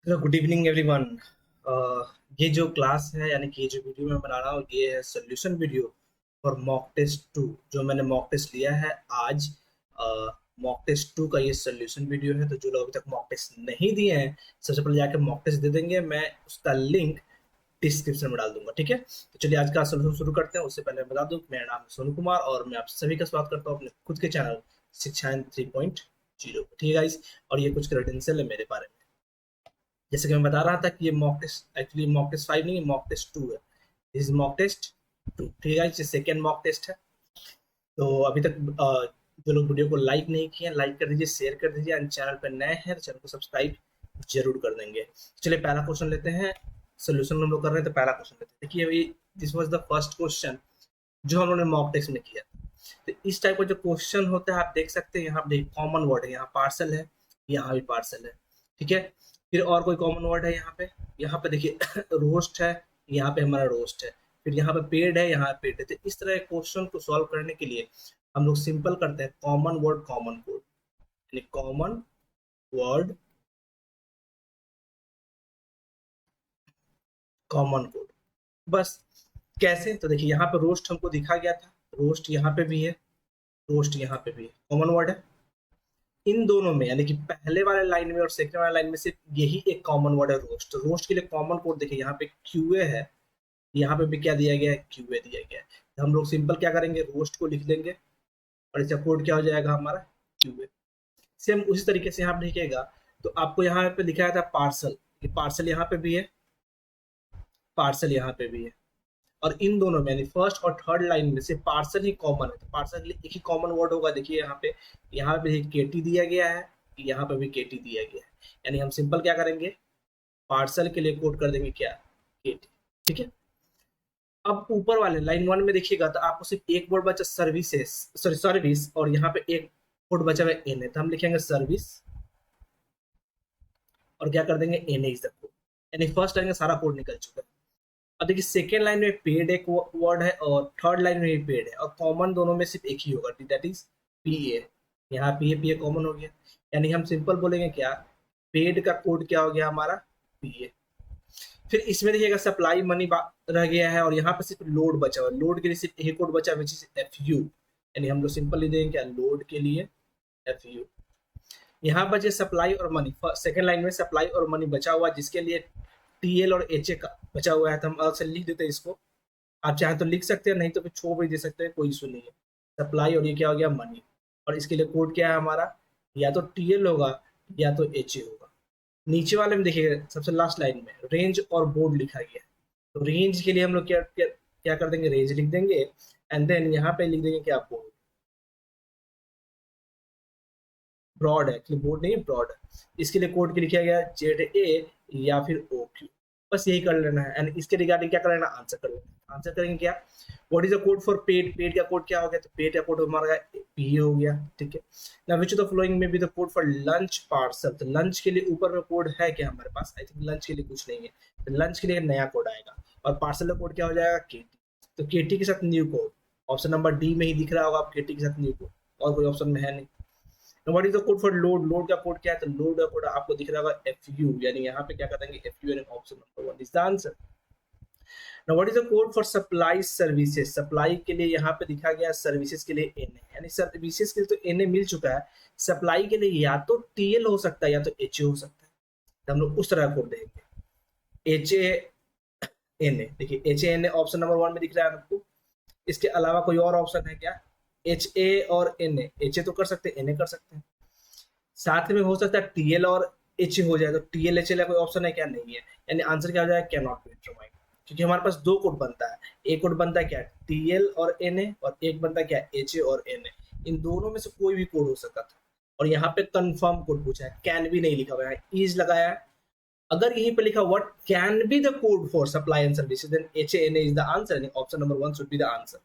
Good evening everyone. ये जो class है यानी कि ये जो वीडियो मैं बना रहा हूँ ये है solution video for mock test 2। जो मैंने मॉक टेस्ट लिया है आज, मॉक टेस्ट 2 का ये सोल्यूशन वीडियो है। तो जो लोग अभी तक मॉक टेस्ट नहीं दिए हैं सबसे पहले जाकर मॉक टेस्ट दे देंगे। मैं उसका लिंक डिस्क्रिप्शन में डाल दूंगा, ठीक है। तो चलिए आज का सोल्यूशन शुरू करते हैं। उससे पहले मैं बता दूं मेरा नाम है सोनू कुमार और मैं आप सभी का स्वागत करता हूँ अपने खुद के चैनल शिक्षाएं 3.0, ठीक है गाइस। और ये कुछ क्रेडेंशियल है मेरे बारे में। जैसे कि मैं बता रहा था कि ये mock test actually mock test 5 नहीं है, मॉक टेस्ट 2 है। दिस इज मॉक टेस्ट 2, ठीक है। ये सेकेंड मॉक टेस्ट है। तो अभी तक जो लोग वीडियो को लाइक नहीं किए लाइक कर दीजिए, शेयर कर दीजिए। एंड चैनल पर नए हैं तो चैनल को सब्सक्राइब जरूर कर देंगे। चलिए पहला क्वेश्चन लेते हैं। सोल्यूशन हम लोग कर रहे हैं तो पहला क्वेश्चन लेते हैं। देखिए अभी this was the first question जो हम लोगों ने मॉक टेस्ट में किया। तो इस टाइप का जो क्वेश्चन होता है आप देख सकते हैं, यहाँ पे कॉमन वर्ड है, यहाँ पार्सल है, यहाँ भी पार्सल है, ठीक है। फिर और कोई कॉमन वर्ड है यहाँ पे देखिए रोस्ट है, यहाँ पे हमारा रोस्ट है। फिर यहाँ पे पेड है, यहाँ पेड है। तो इस तरह क्वेश्चन को सॉल्व करने के लिए हम लोग सिंपल करते हैं कॉमन वर्ड कॉमन कोड, यानी कॉमन वर्ड कॉमन कोड। बस कैसे, तो देखिए यहाँ पे रोस्ट हमको दिखा गया था, रोस्ट यहाँ पे भी है, रोस्ट यहाँ पे भी है, कॉमन वर्ड है। इन दोनों में यानी कि पहले वाले लाइन में और सेकंड वाले लाइन में सिर्फ यही एक कॉमन वर्ड है, रोस्ट। तो रोस्ट के लिए कॉमन कोड देखिए यहाँ पे क्यूए है, यहाँ पे भी क्या दिया गया है, क्यूए दिया गया है। तो हम लोग सिंपल क्या करेंगे, रोस्ट को लिख देंगे और इसका कोड क्या हो जाएगा हमारा, क्यूए। सेम उसी तरीके से यहाँ पे लिखेगा तो आपको यहाँ पे लिखा था पार्सल, पार्सल यहाँ पे भी है, पार्सल यहाँ पे भी है। और इन दोनों में यानी फर्स्ट और थर्ड लाइन में से पार्सल ही कॉमन है। तो पार्सल के लिए एक ही कॉमन वर्ड होगा। देखिए यहाँ पे केटी दिया गया है, यहाँ पे भी केटी दिया गया है। यानी हम सिंपल क्या करेंगे, पार्सल के लिए कोड कर देंगे क्या, केटी, ठीक है। अब ऊपर वाले लाइन 1 में देखिएगा तो आपको सिर्फ एक वर्ड बचा सर्विसेस, सॉरी सर्विस, और यहाँ पे एक कोड बचा हुआ एन है। तो हम लिखेंगे सर्विस और क्या कर देंगे, एन इज द कोड। यानी फर्स्ट लाइन का सारा कोड निकल चुका है। अब देखिए सेकेंड लाइन में पेड एक वर्ड है और थर्ड लाइन में भी पेड है, और कॉमन दोनों में सिर्फ एक ही होगा, दैट इज पी ए। यहाँ पी ए कॉमन हो गया। यानी हम सिंपल बोलेंगे क्या, पेड का कोड क्या हो गया हमारा, पी ए। फिर इसमें देखिएगा सप्लाई मनी रह गया है और यहाँ पे सिर्फ लोड बचा हुआ है। लोड के लिए सिर्फ एक कोड बचा, विच इज एफ यू। यानी हम लोग सिंपल लिख देंगे क्या, लोड के लिए एफ यू। यहाँ बचे सप्लाई और मनी, सेकेंड लाइन में सप्लाई और मनी बचा हुआ जिसके लिए टीएल और एच ए का बचा हुआ है। तो हम अलग से लिख देते हैं इसको। आप चाहें तो लिख सकते हैं, नहीं तो फिर छोड़ भी दे सकते हैं, कोई इशू नहीं है। सप्लाई और ये क्या हो गया, मनी। और इसके लिए कोड क्या है हमारा, या तो टीएल होगा या तो एच ए होगा। नीचे वाले में देखिएगा सबसे लास्ट लाइन में रेंज और बोर्ड लिखा गया है। तो रेंज के लिए हम लोग क्या कर देंगे, रेंज लिख देंगे। एंड देन यहाँ पे लिख देंगे क्या, बोर्ड। ब्रॉड है, एक्चुअली बोर्ड नहीं, ब्रॉड है। इसके लिए कोड के लिखा गया जेड ए या फिर ओ क्यू। बस यही कर लेना है। एंड इसके रिगार्डिंग क्या कर लेना, आंसर कर लेना। आंसर करेंगे क्या, what is the code for paid. Paid का कोड क्या हो गया, तो पेड का कोड हमारा पी हो गया, ठीक है। ना विच ऑफ द फॉलोइंग में B the code for lunch parcel. तो लंच के लिए ऊपर में कोड है क्या हमारे पास, आई थिंक लंच के लिए कुछ नहीं है। तो लंच के लिए नया कोड आएगा। और पार्सल का कोड क्या हो जाएगा, केटी। तो केटी के साथ new code, option number D में ही दिख रहा होगा आप, केटी के साथ न्यू कोड, और कोई ऑप्शन में है नहीं। What is the code for load. Load का कोड क्या है, तो लोड का कोड आपको दिख रहा होगा एफ यू। यानी यहाँ पे क्या कर देंगे, एफ यू, यानी option number 1 is the answer. Now what is the code for supply services. Supply के लिए यहाँ पे दिखा गया, सर्विसेज के लिए एन है। यानी सर्विसेज के लिए तो एन मिल चुका है, सप्लाई के लिए या तो टीएल हो सकता है या तो एच हो सकता है। तो हम लोग उस तरह कोड देंगे, एच ए एन ए। देखिए H A N A option number 1 में दिख रहा है आपको। इसके अलावा कोई और ऑप्शन है क्या, एच ए और एन ए। एच ए तो कर सकते हैं, एन ए कर सकते हैं। साथ में हो सकता है टीएल और एच हो जाए। तो टीएल एच एल कोई ऑप्शन है क्या, नहीं है। यानी आंसर क्या हो जाएगा, कैन नॉट बी डिटरमाइंड। क्योंकि हमारे पास दो कोड बनता है, एक कोड बनता है क्या, टीएल और एन ए, और एक बनता है क्या, एच ए और एन ए। इन दोनों में से कोई भी कोड हो सकता था। और यहाँ पे कंफर्म कोड पूछा है, कैन भी नहीं लिखा हुआ है, इज लगाया है। अगर यहीं पे लिखा what can be the code for supply and services, then H A N A is the answer, option number 1 should be the answer.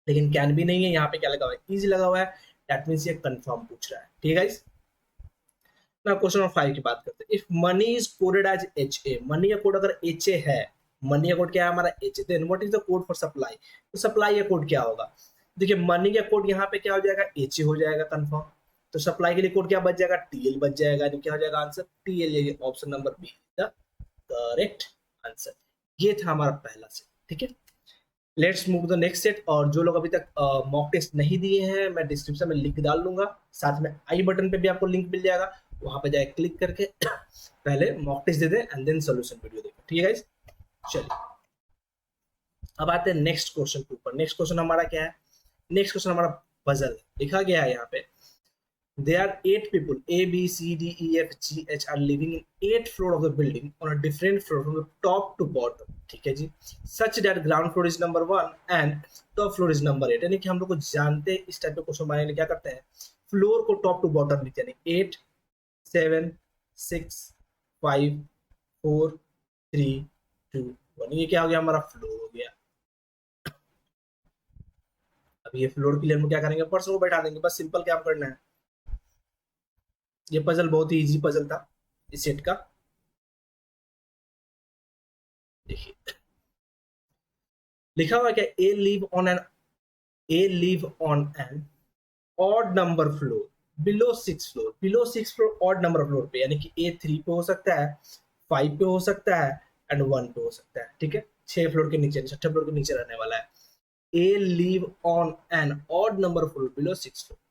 लेकिन कैन भी नहीं है, यहाँ पे क्या लगा हुआ है, इज लगा हुआ है। दैट मींस ये कंफर्म पूछ रहा है, ठीक है गाइस। ना क्वेश्चन नंबर 5 की बात करते हैं। If money is coded as H A, money का कोड अगर एच ए है, मनी का कोड क्या है हमारा, H A, then what is the code for supply. तो सप्लाई का कोड क्या होगा, देखिए मनी का कोड यहाँ पे क्या हो जाएगा, एच ए हो जाएगा कंफर्म। तो सप्लाई के लिए कोड क्या बच जाएगा, टीएल बच जाएगा, यानी क्या हो जाएगा आंसर टीएल, ये option number be the correct answer. ये था हमारा पहला सेट, ठीक है। Let's move the next set. और जो लोग अभी तक मॉक टेस्ट नहीं दिए हैं, मैं डिस्क्रिप्शन में लिंक डाल दूंगा, साथ में आई बटन पे भी आपको लिंक मिल जाएगा, वहां पे जाके क्लिक करके पहले मॉक टेस्ट दे दें एंड देन सॉल्यूशन वीडियो देखें, ठीक है गाइस। चलिए अब आते हैं नेक्स्ट क्वेश्चन के ऊपर। नेक्स्ट क्वेश्चन हमारा क्या है, नेक्स्ट क्वेश्चन हमारा पजल लिखा गया है यहाँ पे। There are 8 people A, B, C, D, E, F, G, H are living in 8 floor of the building on a different floor from the top to bottom, ठीक है जी। Such that ground floor is number 1 and top floor is number 8, यानी कि हम लोग को जानते हैं इस टाइप के क्वेश्चन बनाने क्या करते हैं, फ्लोर को टॉप टू बॉटम लिखते हैं, 8 7 6 5 4 3 2 1, ये क्या हो गया हमारा फ्लोर हो गया। अब ये फ्लोर के लिए हम क्या करेंगे, पर्सन को बैठा देंगे, बस सिंपल क्या करना है। ये पजल बहुत ही इजी पजल था इस सेट का। देखिए लिखा हुआ क्या, A live on an odd number floor below 6 floor, below 6 floor odd number floor पे, यानी कि ए 3 पे हो सकता है, 5 पे हो सकता है एंड 1 पे हो सकता है, ठीक है। 6 फ्लोर के नीचे, 6 फ्लोर के नीचे रहने वाला है। A live on an odd number floor below 6 floor.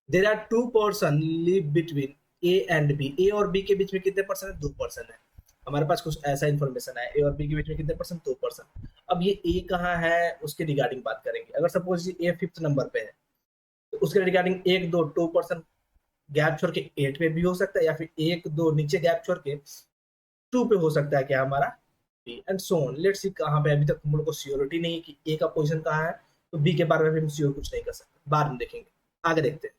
There are 2 person live between A and B, A और बी के बीच में कितने पर्सन है, 2 पर्सन है। हमारे पास कुछ ऐसा इन्फॉर्मेशन है, ए और बी के बीच में कितने पर्सन, 2 पर्सन। अब ये ए कहाँ है उसके रिगार्डिंग बात करेंगे। अगर सपोज ए 5th नंबर पे है तो उसके रिगार्डिंग 2 पर्सन गैप छोड़ के 8 पे भी हो सकता है, या फिर 1 2 नीचे गैप छोड़ के 2 पे हो सकता है क्या हमारा B, and so on. Let's see कहाँ पे, अभी तक हम लोग को श्योरिटी नहीं है कि ए का पोजीशन कहाँ है, तो बी के बारे में भी हम श्योर कुछ नहीं कर सकते, बाद में देखेंगे। आगे देखते हैं।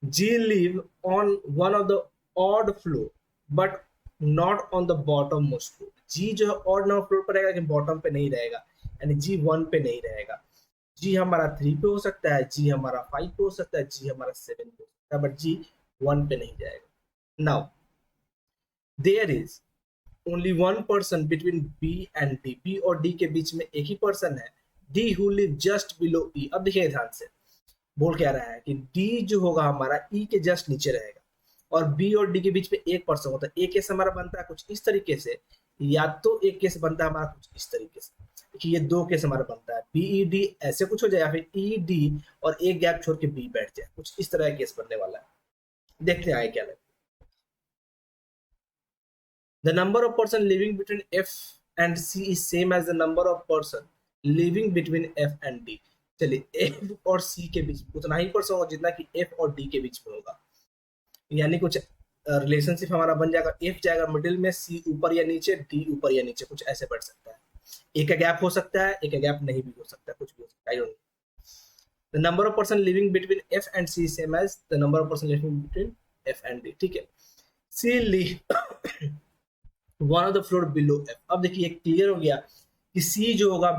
G live on one of the odd floor but not on the bottom most floor। G जो है odd number floor पर रहेगा लेकिन bottom पे नहीं रहेगा, यानी G 1 पे नहीं रहेगा। G हमारा 3 पे हो सकता है, G हमारा 5 पे हो सकता है, G हमारा 7 पे हो सकता है, बट G 1 पे नहीं जाएगा। Now there is only one person between B and D, B और D के बीच में एक ही पर्सन है, D who live just below E। अब देखिए ध्यान से, बोल क्या रहा है कि डी जो होगा हमारा ई के जस्ट नीचे रहेगा, और बी और डी के बीच में एक पर्सन होता है। एक केस हमारा बनता है कुछ इस तरीके से, या तो एक केस बनता है हमारा कुछ इस तरीके से कि ये 2 केस हमारा बनता है, बी ई डी ऐसे कुछ हो जाए, या फिर ई डी और एक गैप छोड़ के बी बैठ जाए, कुछ इस तरह का केस बनने वाला है। देखते हैं आगे क्या लगता है। The number of person living between F and C is same as the number of person living between F and D. चलिए एफ और सी के बीच उतना ही पर्सन होगा जितना कि एफ और डी के बीच में होगा, यानी कुछ रिलेशनशिप हमारा बन जाएगा, एफ जाएगा मिडिल में, सी ऊपर या नीचे, डी ऊपर या नीचे, कुछ ऐसे बढ़ सकता है। एक का गैप हो सकता है, एक का गैप नहीं भी हो सकता, कुछ भी हो सकता है, I don't know. The number of person living between F and C same as the number of person living between F and D, ठीक है। C live one of the floor below F. अब देखिए clear हो गया कि सी जो होगा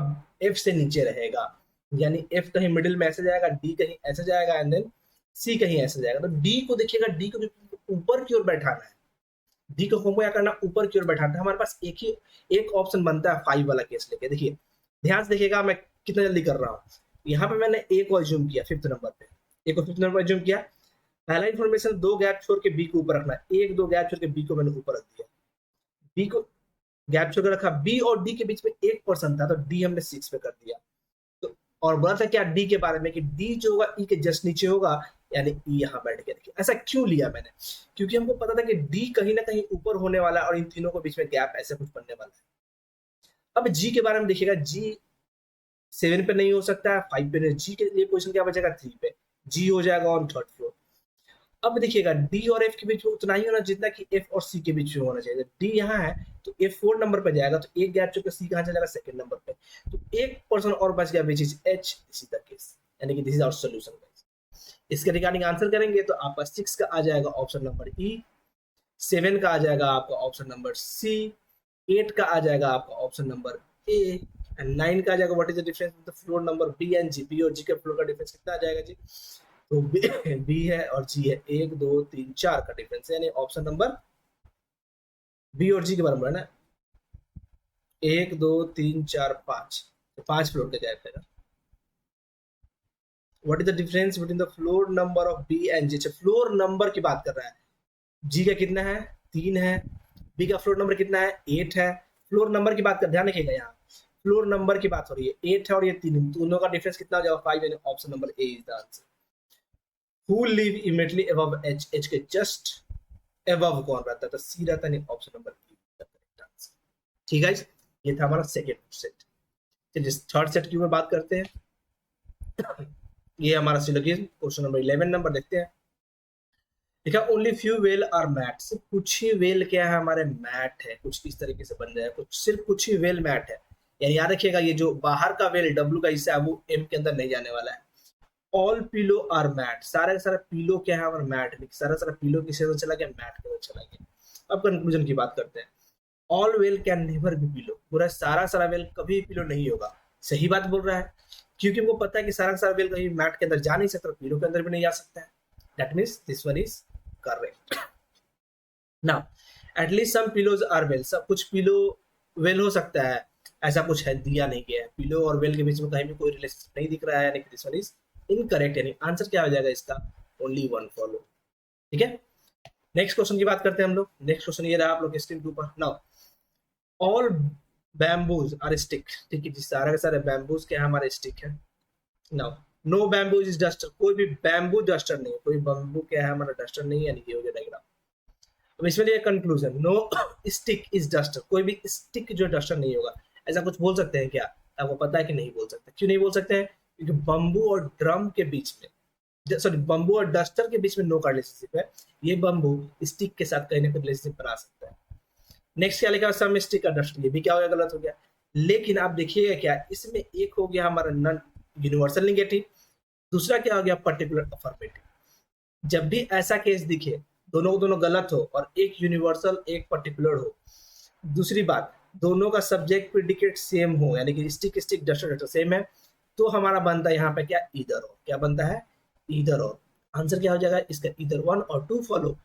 F से नीचे रहेगा, यानी एफ कहीं मिडिल में ऐसे जाएगा, डी कहीं ऐसे जाएगा एंड देन सी कहीं ऐसे जाएगा। तो डी को देखिएगा, डी को ऊपर की ओर बैठाना है, डी को हमको क्या करना, ऊपर की ओर बैठाना है। हमारे पास एक ऑप्शन बनता है 5 वाला केस लेके। देखिए ध्यान से देखिएगा मैं कितना जल्दी कर रहा हूँ। यहाँ पे मैंने ए को एज्यूम किया 5th नंबर पे, ए को 5th नंबर पे एज्यूम किया। पहला इन्फॉर्मेशन 2 गैप छोड़ के बी को ऊपर रखना है, 1 2 गैप छोड़ के बी को मैंने ऊपर रख दिया, बी को गैप छोड़ के रखा। बी और डी के बीच में एक पर्सन था तो डी हमने 6 पे कर दिया। तो और बोला था क्या डी के बारे में कि डी जो होगा ई के जस्ट नीचे होगा, यानी ई यहाँ बैठ गया। देखिए ऐसा क्यों लिया मैंने, क्योंकि हमको पता था कि डी कहीं ना कहीं ऊपर होने वाला है और इन तीनों के बीच में गैप ऐसे कुछ बनने वाला है। अब जी के बारे में देखिएगा, जी 7 पे नहीं हो सकता है, 5 पे नहीं, जी के लिए पोजीशन क्या बचेगा 3 पे, जी हो जाएगा ऑन 3rd फ्लोर। अब देखिएगा डी और एफ के बीच में उतना ही होना जितना कि एफ और सी के बीच में होना चाहिए। डी यहाँ है तो एफ 4 नंबर पे जाएगा, तो एक गैप चुके सी कहाँ चला जाएगा 2nd नंबर पे, तो एक पर्सन और बच गया विच इज एच, इसी द केस, यानी कि this is our solution guys. इसके रिगार्डिंग आंसर करेंगे तो आपका 6 का आ जाएगा ऑप्शन नंबर ई, 7 का आ जाएगा आपका ऑप्शन नंबर सी, 8 का आ जाएगा आपका ऑप्शन नंबर ए, एंड 9 का आ जाएगा what is the difference with the floor number B and G. B और जी के फ्लोर का डिफरेंस कितना आ जाएगा जी, तो बी है और जी है, 1 2 3 4 का डिफरेंस है, यानी ऑप्शन नंबर बी और जी के बारे में है ना, 1 2 3 4 5, तो 5 फ्लोर का गैप है ना। What is the difference between the floor number of B and G. Floor number की बात कर रहा है, जी का कितना है 3 है, बी का फ्लोर नंबर कितना है 8 है। फ्लोर नंबर की बात कर, ध्यान रखिएगा यहाँ फ्लोर नंबर की बात हो रही है, 8 है और ये 3, दोनों का डिफरेंस कितना हो जाएगा 5, यानी option number A is the answer. Who live immediately above H, H के जस्ट अबव कौन रहता है, तो सी रहता है, option number A the correct answer. ठीक है, ये था हमारा सेकंड सेट। चलिए थर्ड सेट की ऊपर बात करते हैं। ये हमारा सिलोगिज्म क्वेश्चन नंबर 11 नंबर देखते हैं। देखा only few well are mat, सिर्फ कुछ ही वेल क्या है हमारे मैट है, कुछ इस तरीके से बन जाए, कुछ सिर्फ कुछ ही वेल मैट है। यानी याद रखिएगा ये जो बाहर का वेल डब्ल्यू का हिस्सा है वो एम के अंदर नहीं जाने वाला है। ऑल पिलो आर मैट, सारा का सारा पिलो क्या है हमारा मैट, सारा सारा पिलो किस अंदर चला गया, मैट के अंदर चला गया। अब कंक्लूजन की बात करते हैं। All well can never B pillow, पूरा सारा सारा वेल कभी पिलो नहीं होगा। सही बात बोल रहा है, क्योंकि वो पता है कि सारा सारा वेल कहीं मैट के अंदर जा नहीं सकता, पिलो के अंदर भी नहीं जा सकता है। That means this one is correct. Now at least some pillows are well, सब कुछ पिलो वेल हो सकता है, ऐसा कुछ है दिया नहीं गया है। पिलो और वेल के बीच में कहीं भी कोई रिलेशनशिप नहीं दिख रहा है, यानी कि दिस वन इज इनकरेक्ट। यानी आंसर क्या हो जाएगा इसका, ओनली वन फॉलो। ठीक है, नेक्स्ट क्वेश्चन की बात करते हैं हम लोग। नेक्स्ट क्वेश्चन ये रहा आप लोग स्क्रीन के ऊपर। Now all bamboos are stick, ठीक है जी, सारा के सारे बैम्बूज क्या है हमारे स्टिक है। Now no bamboo is duster, कोई भी बैम्बू डस्टर नहीं है, कोई बैम्बू क्या है हमारा डस्टर नहीं है, यानी कि हो गया डायग्राम। अब इसमें ये conclusion, no stick is duster, कोई भी स्टिक जो डस्टर नहीं होगा। ऐसा कुछ बोल सकते हैं क्या, आपको पता है कि नहीं बोल सकते। क्यों नहीं बोल सकते हैं, क्योंकि बम्बू और ड्रम के बीच में, सॉरी बम्बू और डस्टर के बीच में नो का रिलेशनशिप है। ये बम्बू स्टिक के साथ कहीं ना कहीं रिलेशनशिप बना सकता है। नेक्स्ट क्या लिखा, सम स्टिक का डस्टर, ये भी क्या हो गया, गलत हो गया। लेकिन आप देखिएगा क्या, इसमें एक हो गया हमारा नॉन यूनिवर्सल नेगेटिव, दूसरा क्या हो गया पर्टिकुलर अफर्मेटिव। जब भी ऐसा केस दिखे, दोनों गलत हो और एक यूनिवर्सल एक पर्टिकुलर हो। दूसरी बात, दोनों का सब्जेक्ट प्रेडिकेट सेम हो, यानी कि stick stick duster duster same है, तो हमारा बनता है यहाँ पे क्या, ईदर और। क्या बनता है, ईदर और। आंसर क्या हो जाएगा इसका, ईदर 1 और 2 फॉलो,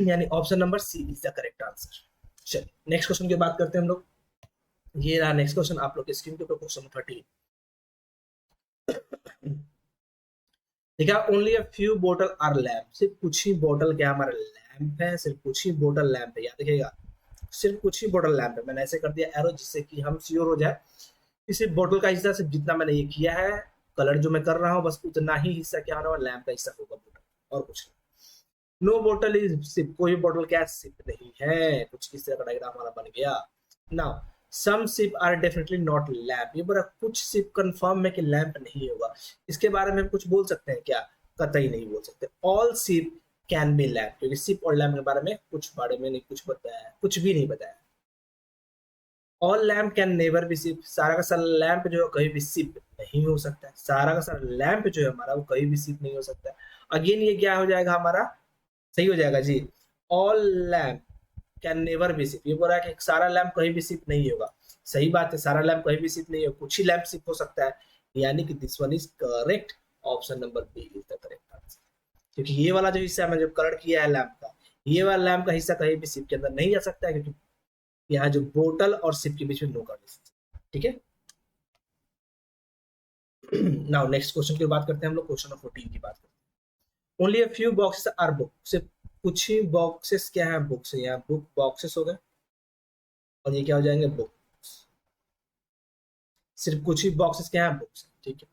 यानी option number C is the correct answer. चलिए नेक्स्ट क्वेश्चन की बात करते हैं हम लोग। ये रहा नेक्स्ट क्वेश्चन आप लोग के स्क्रीन के ऊपर, क्वेश्चन 13। देखा only a few bottle are lamp, सिर्फ कुछ ही बोतल क्या हमारा लैम्प है, सिर्फ कुछ ही बोतल लैम्प है। याद रखिएगा सिर्फ कुछ ही बोतल लैम्प है। मैंने ऐसे कर दिया एरो जिससे कि हम श्योर हो जाए कि सिर्फ बोतल का हिस्सा, सिर्फ जितना मैंने ये किया है कलर जो मैं कर रहा हूँ बस उतना ही हिस्सा क्या होगा, लैम्प का हिस्सा होगा बोतल, और कुछ नहीं। नो बोतल इज सिप, कोई बोतल क्या सिप नहीं है, कुछ इस तरह का डायग्राम हमारा बन गया। Now some sip are definitely not lamp, ये बोला कुछ सिप कंफर्म है कि लैम्प नहीं होगा। इसके बारे में हम कुछ बोल सकते हैं क्या, कतई नहीं बोल सकते। All sip can be lamp, क्योंकि सिप और लैम्प के बारे में कुछ नहीं कुछ बताया, कुछ भी नहीं बताया। All lamp can never be sip, सारा का सारा लैम्प जो है कहीं भी सिप नहीं हो सकता है। सारा का सारा लैम्प जो है हमारा वो कहीं भी सिप नहीं हो सकता है। अगेन ये क्या हो जाएगा हमारा, सही हो जाएगा जी। All lamp can never be sip, ये बोल रहा है कि सारा लैम्प कहीं भी सिप नहीं होगा। सही बात है, सारा लैम्प कहीं भी सिप नहीं होगा, कुछ ही लैम्प सिप हो सकता है, यानी कि this one is correct, option number B is the correct answer. क्योंकि ये वाला जो हिस्सा मैंने जो कलर किया है लैम्प का, ये वाला लैम्प का हिस्सा कहीं भी सिप के अंदर नहीं जा सकता है, क्योंकि यहाँ जो बोतल और सिप के बीच में नो का डिस्टेंस। ठीक है, नाउ नेक्स्ट क्वेश्चन की बात करते हैं हम लोग, क्वेश्चन 14 की बात करते हैं। Only a few boxes are book, सिर्फ कुछ ही बॉक्सेस क्या है, बुक्स है। यहाँ बुक बॉक्सेस हो गए और ये क्या हो जाएंगे, बुक। सिर्फ कुछ ही बॉक्सेस क्या है, बुक्स। ठीक है,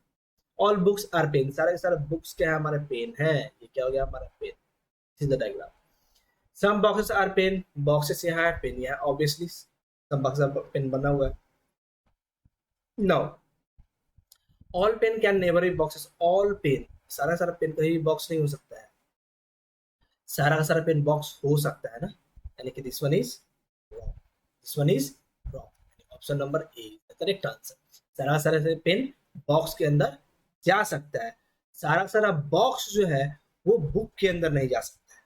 ऑल बुक्स आर पेन, सारे सारे बुक्स क्या है हमारे पेन है, ये क्या हो गया हमारा pen. This is the diagram. Some boxes are pen, boxes यहाँ है, पेन यहाँ, ऑब्वियसली सम बॉक्सेस पेन बना हुआ है। Now all pen can never be boxes, all pen, सारा सारा पेन कहीं भी बॉक्स नहीं हो सकता है। सारा का सारा पेन बॉक्स हो सकता है ना, यानी कि this one is wrong, this one is wrong, option number A is the correct answer. सारा सारा से पेन बॉक्स के अंदर जा सकता है, सारा सारा बॉक्स जो है वो बुक के अंदर नहीं जा सकता है।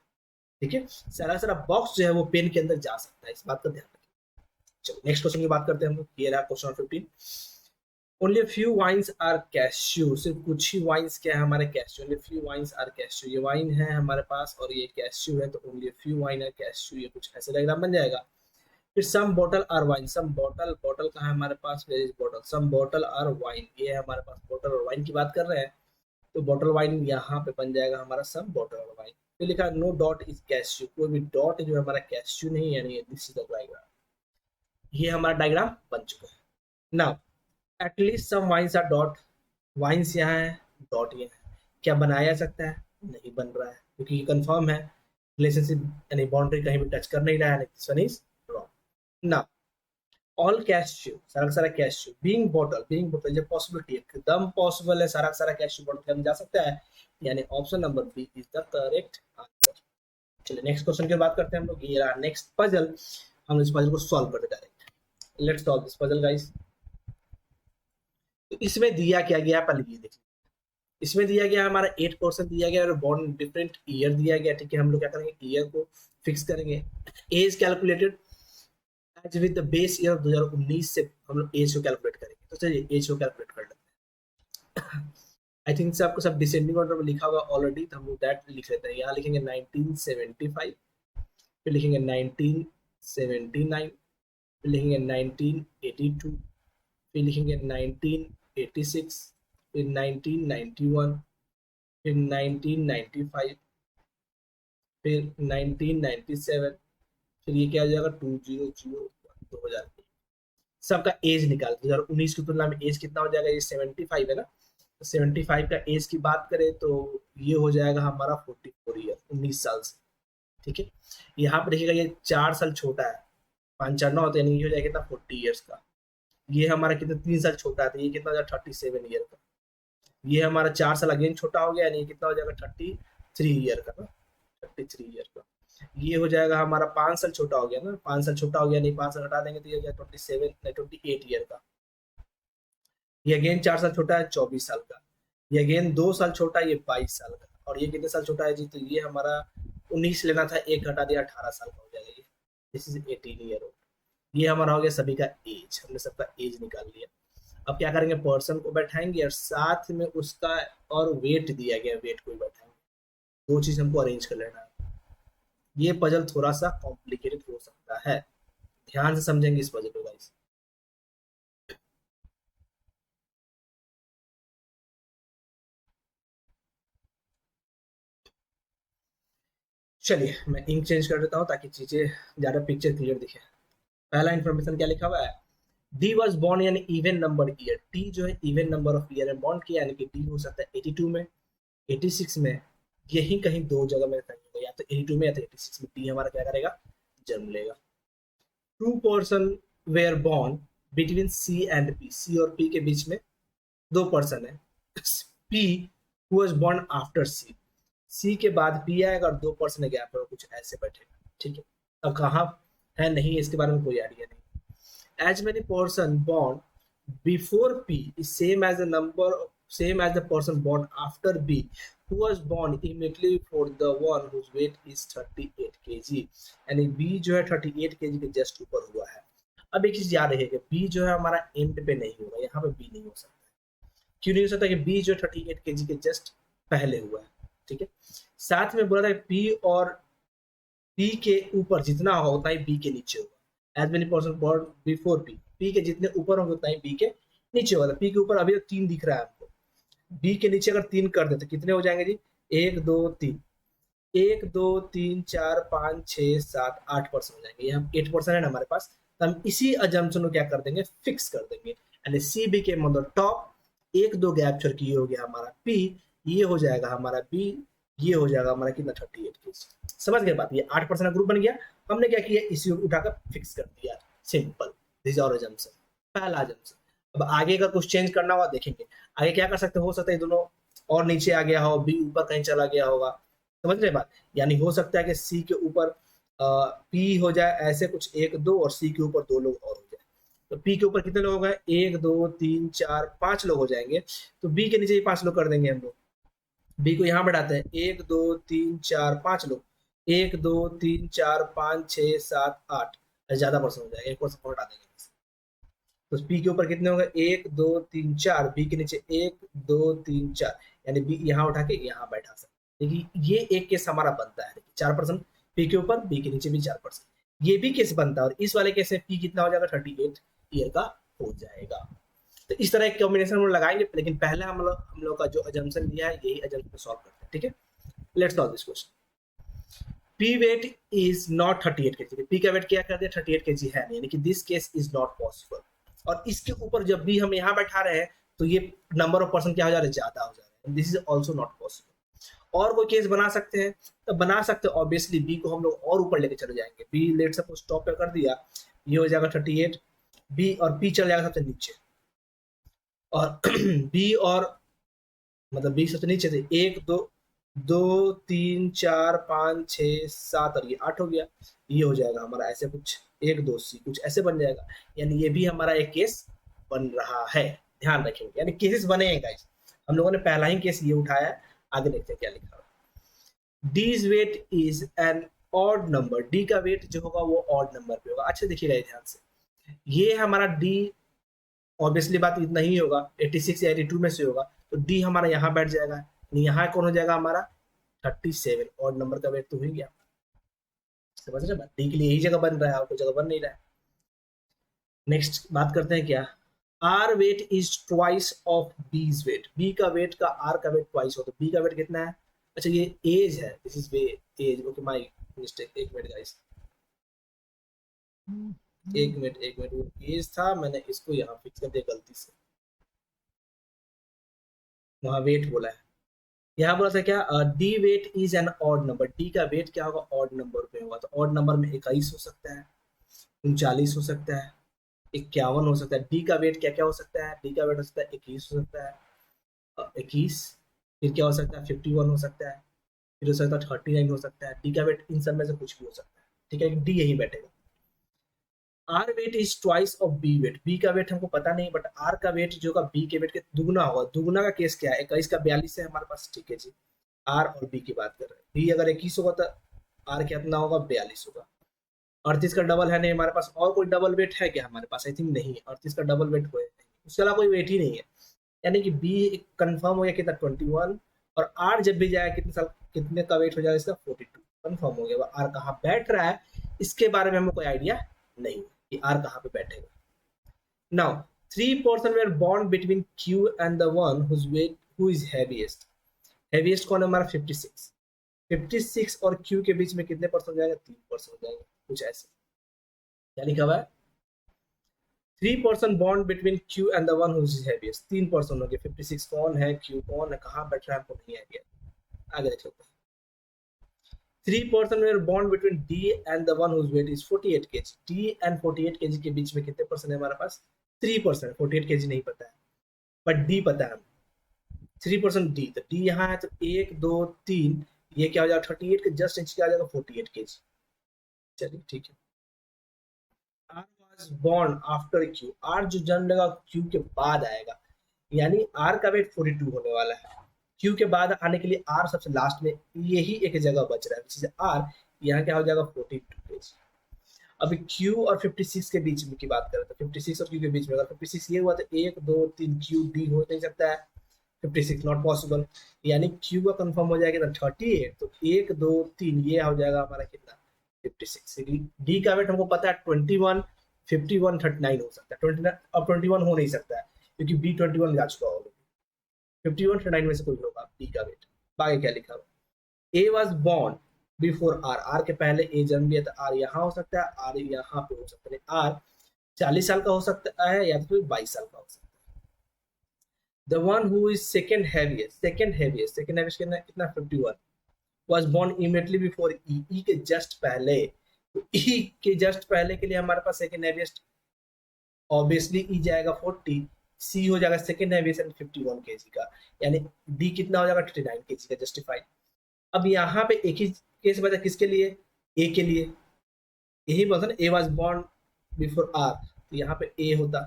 ठीक है, सारा सारा बॉक्स जो है वो पेन के अंदर जा सकता है, इस बात का ध्यान रखिए। चलो नेक्स्ट क्वेश्चन की बात करते हैं हम लोग। ये रहा question 15। Only few wines are cashew, सिर्फ कुछ ही वाइन्स क्या है हमारे, cashew. Only few wines are cashew, ये वाइन है हमारे पास और ये कैश्यू है, तो only few wine are cashew, ये कुछ ऐसे डायग्राम बन जाएगा। फिर some bottle are wine, some bottle, bottle कहाँ है हमारे पास, where is bottle, some bottle are wine, ये है हमारे पास बॉटल और वाइन की बात कर रहे हैं, तो बॉटल वाइन यहाँ पे बन जाएगा हमारा सम बॉटल और वाइन। फिर लिखा नो डॉट इज कैश्यू, कोई भी डॉट जो है हमारा कैश्यू नहीं, यानी दिस इज द डायग्राम, ये हमारा डायग्राम बन चुका है। Now at least some vines are dot, vines यहाँ है, डॉट ये है, क्या बनाया जा सकता है, नहीं बन रहा है, क्योंकि ये कंफर्म है रिलेशनशिप, यानी बाउंड्री कहीं भी टच कर नहीं रहा है, this one is wrong. Now all cashew, सारा का सारा cashew being bottle, being bottle ये पॉसिबिलिटी एकदम पॉसिबल है, सारा का सारा कैश्यू बॉटल में जा सकता है, यानी option number B is the correct answer. चलिए नेक्स्ट क्वेश्चन की बात करते हैं हम लोग, ये रहा नेक्स्ट पजल, हम इस पजल को सॉल्व करते direct, let's solve this puzzle guys. तो इसमें दिया क्या गया पहले ये देखिए, इसमें दिया गया हमारा 8% दिया गया और बॉन्ड डिफरेंट ईयर दिया गया, ठीक है, हम लोग क्या करेंगे ईयर को फिक्स करेंगे, as calculated as with the base year 2019 से हम लोग एज को कैलकुलेट करेंगे, तो चलिए एज को कैलकुलेट कर लेते हैं। आई थिंक से आपको सब डिसेंडिंग ऑर्डर में लिखा होगा ऑलरेडी, तो हम लोग दैट लिख लेते हैं, यहाँ लिखेंगे 1975, फिर लिखेंगे 1979, फिर लिखेंगे 1982, फिर लिखेंगे 1986, फिर 1991, फिर 1995, फिर 1997, फिर ये क्या हो जाएगा 2001, सबका एज निकाल, 2019 की तुलना में एज कितना हो जाएगा, ये 75 है ना, तो 75 का एज की बात करें तो ये हो जाएगा हमारा 44 ईयर, 19 साल से, ठीक है। यहाँ पर देखिएगा ये 4 साल छोटा है, 5 4 9 तो यानी ये हो जाएगा कितना 40 ईयर्स का, ये हमारा कितना 3 साल छोटा है, तो ये कितना हो जाएगा 37 ईयर का, ये हमारा 4 साल अगेन छोटा हो गया, यानी कितना हो जाएगा 33 ईयर का ना, 33 ईयर का, ये हो जाएगा हमारा 5 साल छोटा हो गया ना, 5 साल छोटा हो गया, नहीं 5 साल हटा देंगे तो ये हो जाएगा 28 ईयर का, ये अगेन 4 साल छोटा है 24 साल का, ये अगेन 2 साल छोटा है ये 22 साल का, और ये कितने साल छोटा है जी, तो ये हमारा 19 लेना था, एक घटा दिया 18 साल का हो जाएगा, ये दिस इज 18 ईयर ओल्ड। ये हमारा हो गया सभी का एज, हमने सबका एज निकाल लिया। अब क्या करेंगे, पर्सन को बैठाएंगे और साथ में उसका और वेट दिया गया, वेट को बैठाएंगे, दो चीज हमको अरेंज कर लेना है। ये पजल थोड़ा सा कॉम्प्लिकेटेड हो सकता है, ध्यान से समझेंगे इस पजल को गाइस। चलिए मैं इंक चेंज कर देता हूँ ताकि चीजें ज्यादा पिक्चर क्लियर दिखे। पहला इन्फॉर्मेशन क्या लिखा हुआ है, डी वॉज बॉर्न यानी इवन नंबर ईयर, टी जो है इवन नंबर ऑफ ईयर में बॉर्न किया, यानी कि डी हो सकता है 82 में, 86 में, यही कहीं दो जगह में कहीं होगा, या तो 82 में या तो 86 में, टी हमारा क्या करेगा जन्म लेगा। Two person were born between C and P, C और पी के बीच में दो पर्सन है, P who was born after C, C के बाद पी आएगा और दो पर्सन गैप है, कुछ ऐसे बैठेगा, ठीक है। अब कहाँ है नहीं इसके बारे में कोई आइडिया नहीं। as many person born before P is same as the number, same as the person born after B who was born immediately for the one whose weight is 38 kg, यानी B जो है 38 kg के just ऊपर हुआ है। अब एक चीज याद रखेगा, B जो है हमारा एंड पे नहीं होगा, यहाँ पे B नहीं हो सकता, क्यों नहीं हो सकता कि B जो 38 kg के जस्ट पहले हुआ है, ठीक है। साथ में बोला था P और P के ऊपर जितना होगा उतना ही B के नीचे होगा, as many person born before P, P के जितने ऊपर होंगे उतना ही B के नीचे होगा। P के ऊपर अभी तो 3 दिख रहा है आपको, B के नीचे अगर 3 कर देते कितने हो जाएंगे जी, 1 2 3, 1 2 3 4 5 6 7 8% हो जाएंगे, ये हम 8% है ना हमारे पास, तो हम इसी अजम्पशन को क्या कर देंगे फिक्स कर देंगे, यानी सी बी के मतलब टॉप, 1 2 गैप छोड़ के ये हो गया हमारा P, ये हो जाएगा हमारा B, ये हो जाएगा हमारा कितना 38 के, समझ गए बात, ये 8% ग्रुप बन गया, हमने क्या किया इसी उठाकर फिक्स कर दिया, सिंपल, दिस और अजम्पशन, पहला अजम्पशन। अब आगे का कुछ चेंज करना होगा देखेंगे, आगे क्या कर सकते हो सकता है दोनों और नीचे आ गया हो, बी ऊपर कहीं चला गया होगा, समझ रहे बात, यानी हो सकता है कि सी के ऊपर पी हो जाए ऐसे कुछ 1 2 और सी के ऊपर 2 लोग और हो जाए, तो पी के ऊपर कितने लोग हो गए 1 2 3 4 5 लोग हो जाएंगे, तो बी के नीचे ही 5 लोग कर देंगे हम लोग, बी को यहाँ बढ़ाते हैं 1 2 3 4 5 लोग, 1 2 3 4 5 6 7 8, ज्यादा पर्सन हो जाएगा, 1% और हटा देंगे, तो पी के ऊपर कितने होंगे 1 2 3 4, बी के नीचे 1 2 3 4, यानी बी यहाँ उठा के यहाँ बैठा सकते, देखिए ये एक केस हमारा बनता है, 4% पी के ऊपर, बी के नीचे भी 4%, ये भी केस बनता है, और इस वाले केस में पी कितना हो जाएगा 38 ईयर का हो जाएगा। तो इस तरह एक कॉम्बिनेशन हम लोग लगाएंगे, लेकिन पहले हम लोग का जो अजम्पशन लिया है यही अजम्पशन सॉल्व करते हैं। ठीक है, let's solve this question. P weight is not 38 kg, P का वेट क्या कर दिया 38 kg है, यानी कि this case is not possible. और इसके ऊपर जब भी हम यहाँ बैठा रहे हैं तो ये नंबर ऑफ पर्सन क्या हो जा रहा है, ज्यादा हो जा रहा है, this is also not possible. और कोई केस बना सकते हैं, तो बना सकते हैं ऑब्वियसली बी को हम लोग और ऊपर लेके चले जाएंगे। बी लेट सपोज टॉप पे कर दिया, ये हो जाएगा 38, बी और पी चल जाएगा सबसे नीचे, और बी और मतलब बी सबसे नीचे से 1 2 2 3 4 5 6 7 और ये 8 हो गया। ये हो जाएगा हमारा ऐसे कुछ 1 2 सी कुछ ऐसे बन जाएगा, यानी ये भी हमारा एक केस बन रहा है। ध्यान रखेंगे, यानी केसेस बने हैं गाइस, हम लोगों ने पहला ही केस ये उठाया है। आगे देखते हैं क्या लिखा है। D's weight is an odd number, D का वेट जो होगा वो ऑड नंबर पे होगा। अच्छा देखिएगा ध्यान से, ये हमारा डी ऑब्वियसली बात इतना ही होगा, 86 या 82 में से होगा, तो डी हमारा यहाँ बैठ जाएगा, यहाँ कौन हो जाएगा हमारा 37, और नंबर का वेट तो हो ही गया। समझ रहे हैं, डी के लिए यही जगह बन रहा है और कोई जगह बन नहीं रहा है। नेक्स्ट बात करते हैं क्या, R weight is twice of B's weight, B का वेट का आर का वेट ट्वाइस होता है। बी का वेट कितना है, अच्छा ये एज है, this is age, okay my mistake, एक मिनट गाइस, एक मिनट वो एज था, मैंने इसको यहाँ फिक्स कर दिया गलती से, वहां वेट बोला है, यहाँ बोला था क्या, D weight is an odd number, D का वेट क्या होगा ऑड नंबर पे होगा। तो ऑड नंबर में 21 हो सकता है, 39 हो सकता है, 51 हो सकता है। डी का वेट क्या क्या हो सकता है, डी का वेट हो सकता है 21 हो सकता है, 21, फिर क्या हो सकता है 51 हो सकता है, फिर हो सकता है 39 हो सकता है। डी का वेट इन सब में से कुछ भी हो सकता है, ठीक है, डी यही बैठेगा। R weight is twice of B weight, B का वेट हमको पता नहीं, बट आर का वेट जो होगा बी के वेट के दुगना होगा। दुगना का केस क्या है, 21 का 42 है हमारे पास, ठीक है जी। आर और बी की बात कर रहे हैं, बी अगर 21 होगा तो आर कितना होगा 42 होगा। 38 का डबल है नहीं हमारे पास, और कोई डबल वेट है क्या हमारे पास, आई थिंक नहीं है, 38 का डबल वेट कोई नहीं, उसके अलावा कोई वेट ही नहीं है, यानी कि बी कंफर्म हो गया कितना 21, और आर जब भी जाएगा कितने साल कितने का वेट हो जाएगा इसका 42 कंफर्म हो गया। आर कहाँ बैठ रहा है इसके बारे में हमें कोई आइडिया नहीं है कि आर कहाँ पे बैठेगा। Now 3 person were born between Q and the one whose weight who is heaviest, heaviest कौन है हमारा 56, 56 और Q के बीच में कितने परसेंट हो जाएगा 3% हो जाएगा, कुछ ऐसे। क्या लिखा हुआ है, 3 person born between Q and the one who is heaviest, 3% हो गए, 56 कौन है, Q कौन है, कहाँ बैठ रहा है हमको नहीं आइडिया। आगे देख लेते हैं। 3 person were born between D and the one whose weight is 48 kg, D and 48 kg के बीच में कितने परसेंट है हमारे पास 3%, 48 kg नहीं पता है बट D पता है, 3% D, तो D यहाँ है तो 1 2 3, ये क्या हो जाएगा 38 के जस्ट इंच क्या आ जाएगा 48 kg। चलिए ठीक है। R was born after Q, R जो जन्म लेगा Q के बाद आएगा, यानी R का वेट 42 होने वाला है, Q के बाद आने के लिए R सबसे लास्ट में यही एक जगह बच रहा है, which is R, यहाँ क्या हो जाएगा 42 kg। अभी Q और 56 के बीच में की बात करें तो 56 और Q के बीच में अगर 56 ये हुआ तो 1 2 3 Q D हो नहीं सकता है, 56 नॉट पॉसिबल, यानी Q का कंफर्म हो जाएगा 38, तो 1 2 3 ये हो जाएगा हमारा कितना 56। D का वेट हमको पता है 21 51 39 हो सकता है, 29 अब 21 हो नहीं सकता है क्योंकि B 21 जा चुका होगा, 51 39 में से कोई होगा D का वेट। बाकी क्या लिखा हुआ, A was born before R, R के पहले ए जन्म लिया, तो आर यहाँ हो सकता है, आर यहाँ पे हो सकता है, आर 40 साल का हो सकता है या तो 22 साल का हो सकता है। The one who is second heaviest कितना 51 वाज बोर्न इमीडिएटली बिफोर ई, ई के जस्ट पहले, तो ई के जस्ट पहले के लिए हमारे पास सेकंड हैवीएस्ट ऑब्वियसली ई जाएगा 40, सी हो जाएगा सेकंड हैवीएस्ट 51 केजी का, यानी डी कितना हो जाएगा 39 केजी का, जस्टिफाइड। अब यहाँ पे एक ही केस बचा किसके लिए, ए के लिए, यही बोलता ना A was born before R, तो यहाँ पे ए होता,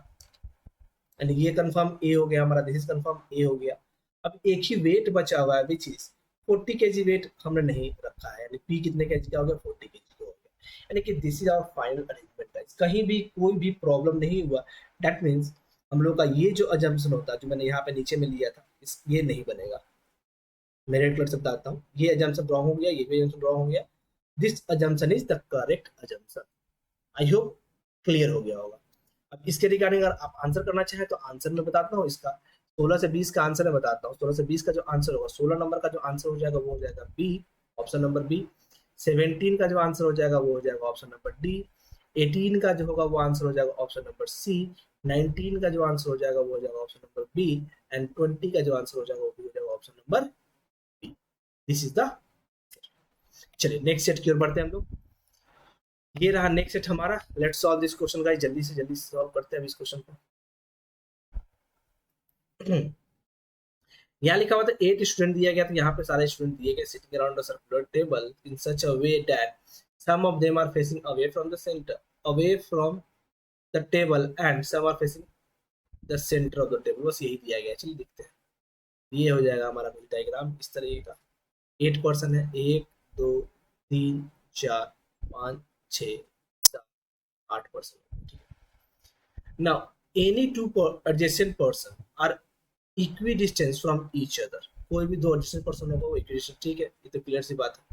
यानी ये कंफर्म ए हो गया हमारा, दिस इज कंफर्म ए हो गया। अब एक ही वेट बचा हुआ है विच इज 40 केजी वेट हमने नहीं रखा है, यानी पी कितने केजी का हो गया 40 केजी का हो गया, यानी कि this is our final arrangement guys, कहीं भी कोई भी प्रॉब्लम नहीं हुआ। दैट मीन्स हम लोग का ये जो अजम्पशन होता है जो मैंने यहाँ पे नीचे में लिया था ये नहीं बनेगा। मैं रेड कलर से बताता हूँ, ये अजम्पशन रॉन्ग हो गया, ये भी अजम्पशन रॉन्ग हो गया, this assumption is the correct assumption. I hope clear हो गया होगा। अब इसके रिगार्डिंग अगर आप आंसर करना चाहें तो आंसर मैं बताता हूँ इसका। 16 से 20 का आंसर मैं बताता हूँ। 16 से 20 का जो आंसर होगा, 16 नंबर का जो आंसर हो जाएगा वो हो जाएगा बी, ऑप्शन नंबर बी। 17 का जो आंसर हो जाएगा वो हो जाएगा ऑप्शन नंबर डी। 18 का जो होगा वो आंसर हो जाएगा ऑप्शन नंबर सी। 19 का जो आंसर हो जाएगा वो हो जाएगा ऑप्शन नंबर बी। एंड 20 का जो आंसर हो जाएगा वो भी हो जाएगा option number B. This is the, चलिए नेक्स्ट सेट की ओर बढ़ते हैं हम लोग। ये रहा नेक्स्ट सेट हमारा। Let's solve this question guys, जल्दी से जल्दी सॉल्व करते हैं इस क्वेश्चन को। यहाँ लिखा हुआ था 8 स्टूडेंट दिया गया, तो यहाँ पे सारे स्टूडेंट दिए गए sitting around a circular table in such a way that some of them are facing away from the centre, away from the table and some are facing the centre of the table. बस यही दिया गया, चलिए देखते हैं। ये हो जाएगा हमारा डायग्राम इस तरीके का। 8 पर्सन है, 1 2 3 4 5 6 7 8 person. Now, any two adjacent person are equidistant from each other. कोई भी दो adjacent person होगा वो equidistant, ठीक है, ये तो क्लियर सी बात है।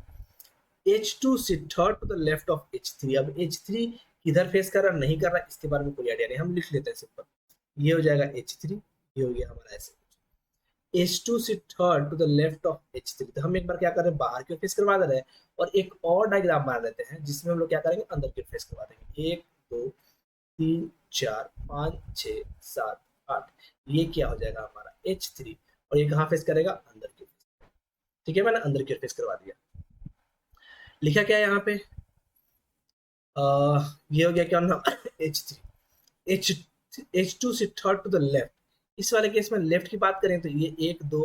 H2 sit third to the left of H3। अब H3 किधर फेस कर रहा नहीं कर रहा इसके बारे में कोई आइडिया नहीं, हम लिख लेते हैं सिंपल। ये हो जाएगा H3, ये हो गया हमारा ऐसे। H2 sit third to the left of H3। तो हम एक बार क्या कर रहे हैं, बाहर की ओर फेस करवा दे रहे हैं, और एक और डायग्राम बना लेते हैं जिसमें हम लोग क्या करेंगे, अंदर की ओर फेस करवा देंगे। 1 2 3 4 5 6 7 8। ये क्या हो जाएगा हमारा H3, और ये कहाँ फेस करेगा, अंदर की ओर। ठीक है, मैंने अंदर की ओर फेस करवा दिया। लिखा क्या है यहाँ पे, ये हो गया क्या नाम H3। H2 से थर्ड टू द लेफ्ट। इस वाले केस में लेफ्ट की बात करें तो ये 1 2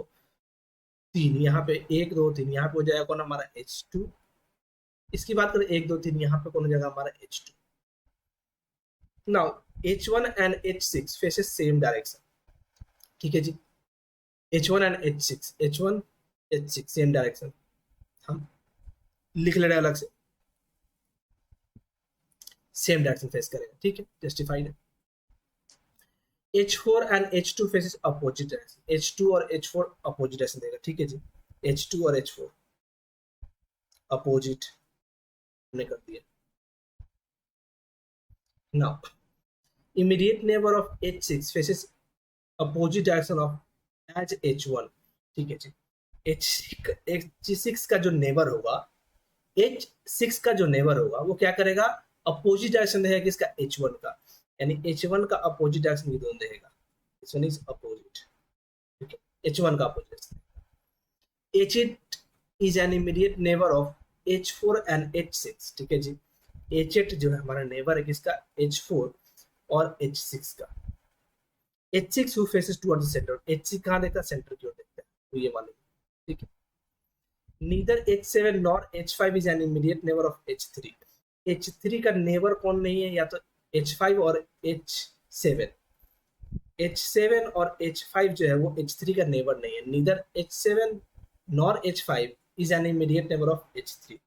3, यहाँ पे 1 2 3, यहाँ पे हो जाएगा कौन हमारा H2। इसकी बात करें 1 2 3, यहाँ पे कौन हो जाएगा हमारा H2। Now H1 and H6 faces same direction, ठीक है जी। H1 and H6 same direction, हम लिख ले रहे हैं अलग से, सेम डायरेक्शन फेस करेगा, ठीक है, जस्टिफाइड है। H4 and H2 faces opposite direction, H2 और H4 अपोजिट डायरेक्शन देगा, ठीक है जी। H2 और H4 अपोजिट हमने कर दिया। Now immediate neighbour of H6 faces opposite direction of as H1, ठीक है जी। H6 का जो नेबर होगा, H6 का जो नेबर होगा वो क्या करेगा, अपोजिट डायरेक्शन रहेगा किसका, H1 का, यानी H1 का अपोजिट डायरेक्शन ये दोनों रहेगा। This one is opposite, ठीक है, H1 का opposite. H8 is an immediate neighbor of H4 and H6, ठीक है जी। H8 जो है हमारा नेबर है किसका, H4 और H6 का। H6 who faces towards the center, H6 कहाँ देखता है, सेंटर की ओर देखता है, तो ये वाले, ठीक है। Neither H7 nor H5 is an immediate neighbor of H3। H3 का नेबर कौन नहीं है, या तो H5 और H7। H7 और H5 जो है वो H3 का नेबर नहीं है। Neither H7 nor H5 is an immediate neighbor of H3,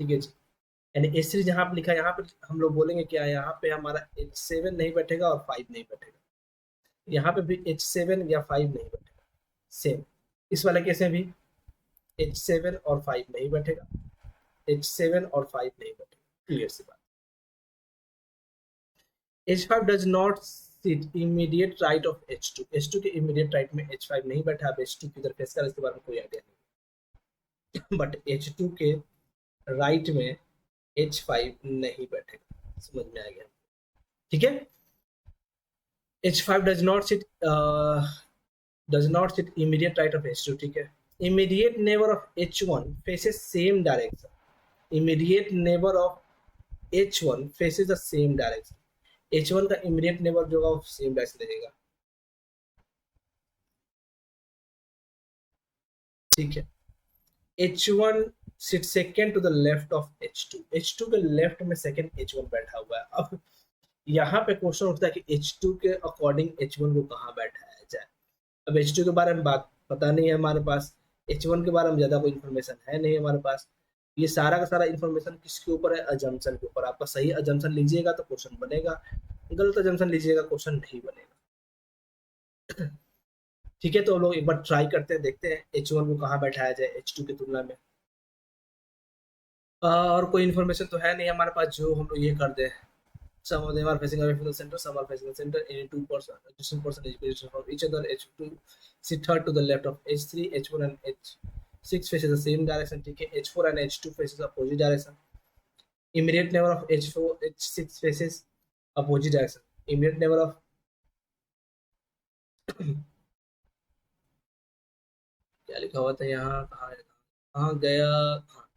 ठीक है जी। यानी H3 जहां पे लिखा है, यहाँ पे हम लोग बोलेंगे क्या, यहाँ पे हमारा H7 नहीं बैठेगा और 5 नहीं बैठेगा, यहाँ पे भी H7 या 5 नहीं बैठेगा। सेम इस वाले केस में भी H7 और 5 नहीं बैठेगा, H7 और 5 नहीं बैठेगा, क्लियर सी बात। H5 does not sit immediate right of H2। H2 के इमीडिएट राइट में H5 नहीं बैठा। अब H2 किधर फेस कर इसके बारे में कोई आइडिया नहीं, बट H2 के राइट में H5 नहीं बैठेगा, समझ में आ गया, ठीक है। H5 does not sit immediate right of H2, ठीक है। Immediate neighbor of H1 faces same direction। Immediate neighbor of H1 faces the same direction। H1 का immediate neighbor जो होगा सेम डायरेक्शन रहेगा, ठीक है। H1 sit second to the left of H2। H2 के left में सेकंड H1 बैठा हुआ है। अब यहाँ पे क्वेश्चन उठता है कि H2 के अकॉर्डिंग H1 को कहाँ बैठाया जाए। अब H2 के बारे में बात पता नहीं है हमारे पास, H1 के बारे में ज्यादा कोई इन्फॉर्मेशन है नहीं हमारे पास। ये सारा का सारा इन्फॉर्मेशन किसके ऊपर है, अजम्पशन के ऊपर। आपका सही अजम्पशन लीजिएगा तो क्वेश्चन बनेगा, गलत अजम्पशन लीजिएगा क्वेश्चन नहीं बनेगा, ठीक है। तो लोग एक बार ट्राई करते हैं, देखते हैं H1 को कहाँ बैठाया जाए H2 की तुलना में। और कोई इन्फॉर्मेशन तो है नहीं हमारे पास जो हम लोग ये कर दें, Some of them are facing away from the center, some are facing the center. Any two person, distant percentage position from each other. H2 sit third to the left of H3. H1 and H6 faces the same direction. ठीक H4 and H2 faces opposite direction. Immediate neighbor of H4, H6 faces opposite direction. Immediate neighbor of क्या लिखा हुआ था यहाँ, कहाँ गया,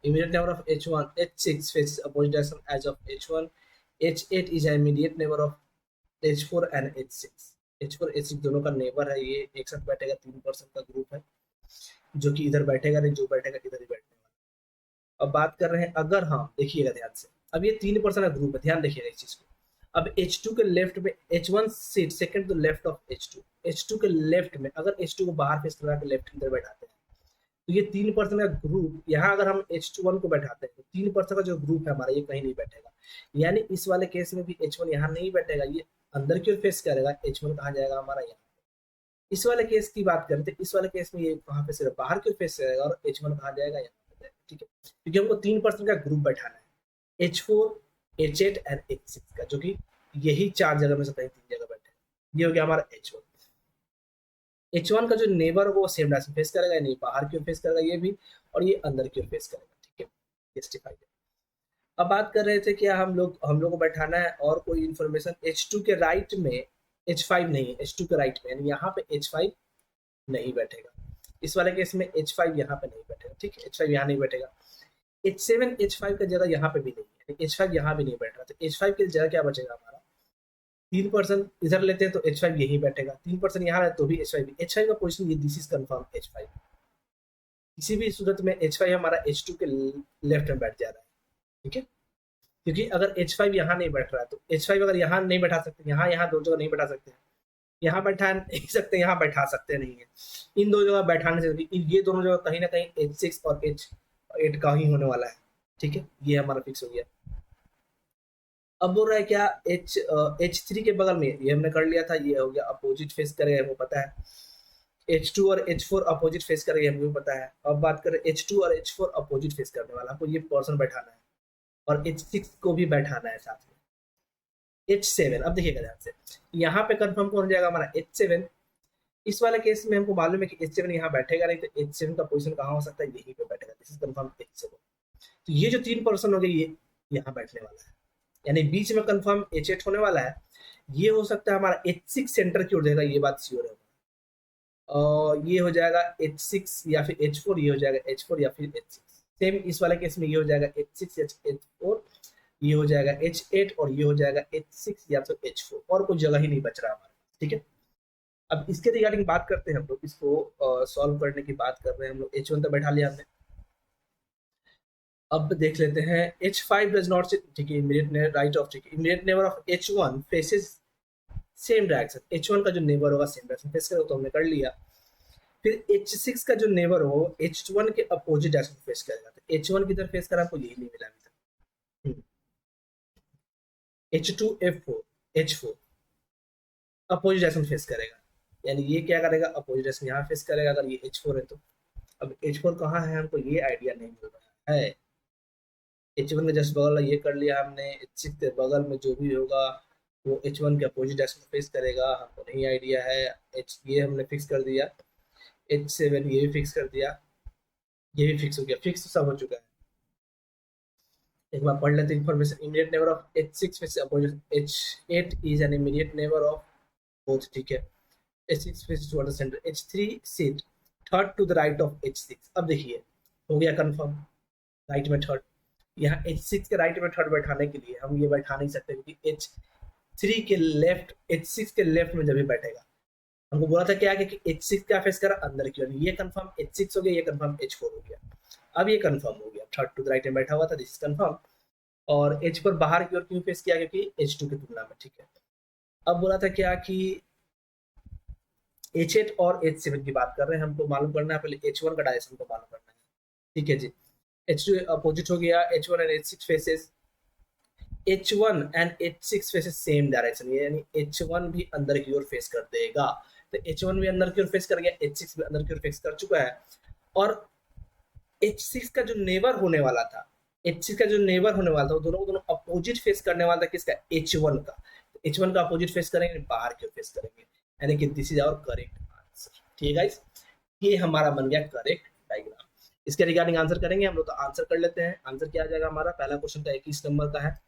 immediate neighbor of H1, H6 faces opposite direction as of H1. H8 is an immediate neighbor of H4 and H6. H4 H6 दोनों का neighbour है, ये एक साथ बैठेगा, 3% का ग्रुप है जो कि इधर बैठेगा नहीं, जो बैठेगा इधर ही बैठने वाला। अब बात कर रहे हैं, अगर हम देखिएगा ध्यान से, अब ये 3% का ग्रुप है, ध्यान रखिएगा इस चीज को। अब H2 के लेफ्ट में H1 seat second to left of H2, H2 के लेफ्ट में अगर H2 को बाहर फेस करा के लेफ्ट इधर बैठाते हैं तो ये 3% का ग्रुप, यहाँ अगर हम H1 को बैठाते हैं तो 3% का जो ग्रुप है हमारा ये कहीं नहीं बैठेगा। यानी इस वाले केस में भी H1 यहाँ नहीं बैठेगा, ये अंदर की ओर फेस करेगा, H1 कहाँ जाएगा हमारा यहाँ। इस वाले केस की बात करें तो इस वाले केस में ये कहाँ पे सिर्फ बाहर की ओर फेस करेगा और H1 कहाँ जाएगा, यहाँ पे। ठीक है, क्योंकि हमको 3% का ग्रुप बैठाना है, H4, H8 एंड H6 का, जो कि यही 4 जगह में से कहीं 3 जगह बैठे। ये हो गया हमारा H1। H1 का जो नेबर वो सेम डायरेक्शन फेस करेगा, नहीं बाहर की ओर फेस करेगा ये भी, और ये अंदर की ओर फेस करेगा। ठीक है, जस्टिफाइड है। अब बात कर रहे थे कि हम लोग को बैठाना है और कोई इन्फॉर्मेशन H2 के राइट में H5 नहीं है, H2 के राइट में, यानी यहाँ पे H5 नहीं बैठेगा। इस वाले केस में H5 यहाँ पे नहीं बैठेगा। ठीक है, H5 यहाँ नहीं बैठेगा। H7 H5 का जगह यहाँ पे भी नहीं है, H5 यहाँ भी नहीं बैठ रहा, तो H5 की जगह क्या बचेगा हमारा, 3% इधर लेते हैं तो H5 यही बैठेगा, 3% यहाँ रहता तो भी H5 का पोजीशन ये, दिस इज कंफर्म H5। किसी भी सूरत में H5 हमारा H2 के लेफ्ट में बैठ जा रहा है। ठीक है, क्योंकि अगर H5 यहाँ नहीं बैठ रहा है तो H5 अगर यहाँ नहीं बैठा सकते, यहाँ दो जगह नहीं बैठा सकते, यहाँ बैठा नहीं सकते, यहाँ बैठा सकते नहीं है, इन दो जगह बैठाने से ये दोनों जगह कहीं ना कहीं H6 और H8 का ही होने वाला है। ठीक है, ये हमारा फिक्स हो गया। अब बोल रहा है क्या, H3 के बगल में, ये हमने कर लिया था, ये हो गया अपोजिट फेस करेगा, वो पता है। H2 और H4 अपोजिट फेस करेगा, हमको भी पता है। अब बात करें H2 और H4 अपोजिट फेस करने वाला, हमको ये पर्सन बैठाना है और H6 को भी बैठाना है साथ में। H7, अब देखिएगा ध्यान से, यहाँ पे कंफर्म कौन हो जाएगा हमारा H7। इस वाले केस में हमको मालूम है कि H7 यहाँ बैठेगा नहीं, तो H7 का पोजीशन कहाँ हो सकता है, यहीं पे बैठेगा, दिस इज कंफर्म H7। तो ये जो 3% हो गए ये यहाँ बैठने वाला है, यानी बीच में कंफर्म H8 होने वाला है। ये हो सकता है हमारा H6 सेंटर की ओर देगा, ये बात श्योर है। और ये हो जाएगा H6 या फिर H4, ये हो जाएगा H4 या फिर H6। सेम इस वाले केस में ये हो जाएगा H6 या H4, ये हो जाएगा H8 और ये हो जाएगा H6 या फिर H4, और कोई जगह ही नहीं बच रहा हमारा। ठीक है, अब इसके रिगार्डिंग बात करते हैं हम लोग, इसको सॉल्व करने की बात कर रहे हैं हम लोग। H1 तक बैठा लिया हमने, अब देख लेते हैं H5 डज नॉट, ठीक है, इमीडिएट राइट ऑफ, ठीक है, immediate neighbour of H1 faces same direction, H1 का जो नेबर होगा सेम डायरेक्शन फेस करेगा, तो हमने कर लिया। फिर H6 का जो नेबर हो H1 के अपोजिट डायरेक्शन फेस करेगा, तो H1 किधर फेस करा, हमको यही नहीं मिला अभी तक। H2 F4 H4 opposite direction face करेगा, यानी ये क्या करेगा, अपोजिट डायरेक्शन यहाँ फेस करेगा अगर ये H4 है तो। अब H4 कहाँ है हमको ये आइडिया नहीं मिल रहा है। H1 के जस्ट बगल ये कर लिया हमने, H6 के बगल में जो भी होगा वो H1 के अपोजिट डायरेक्शन फेस करेगा, हमको नहीं आइडिया है। ये हमने फिक्स कर दिया, H7 ये भी फिक्स कर दिया, ये भी फिक्स हो गया, फिक्स सब हो चुका है। एक बार पढ़ लेते हैं information. Immediate neighbour of H6 face opposite H8 is an immediate neighbour of both. ठीक है, H6 face toward the centre, H3 sit third to the right of H6। अब देखिए हो गया कंफर्म, राइट में थर्ड। यहाँ H6 के right में थर्ड बैठाने के लिए हम ये बैठा नहीं सकते, क्योंकि H3 के लेफ्ट, H6 के लेफ्ट में जब भी बैठेगा, हमको बोला था क्या कि H6 क्या फेस करा, अंदर की ओर। ये कंफर्म H6 हो गया, ये कंफर्म H4 हो गया। अब ये कंफर्म हो गया, थर्ड टू द राइट में बैठा हुआ था, दिस इज कंफर्म। और H4 बाहर की ओर क्यों फेस किया, क्योंकि H2 की तुलना में। ठीक है, अब बोला था क्या कि H8 और H7 की बात कर रहे हैं, हमको मालूम करना है पहले H1 का डायरेक्शन को मालूम करना है। ठीक है जी, H2 अपोजिट हो गया, H1 and H6 faces, H1 and H6 faces same direction, यानी H1 भी अंदर की ओर फेस कर देगा। तो H1 भी अंदर की ओर फेस कर गया, H6 भी अंदर की ओर फेस कर चुका है। और H6 का जो नेबर होने वाला था H का जो नेबर होने वाला था वो दोनों को दोनों अपोजिट फेस करने वाला था किसका, H1 का। H1 का अपोजिट फेस करेंगे, बाहर की फेस करेंगे, यानी कि this is our correct answer. ठीक है गाइस, ये हमारा बन गया करेक्ट डायग्राम। इसके रिगार्डिंग आंसर करेंगे हम लोग, तो आंसर कर लेते हैं। आंसर क्या आ जाएगा हमारा, पहला क्वेश्चन का 21 नंबर का है।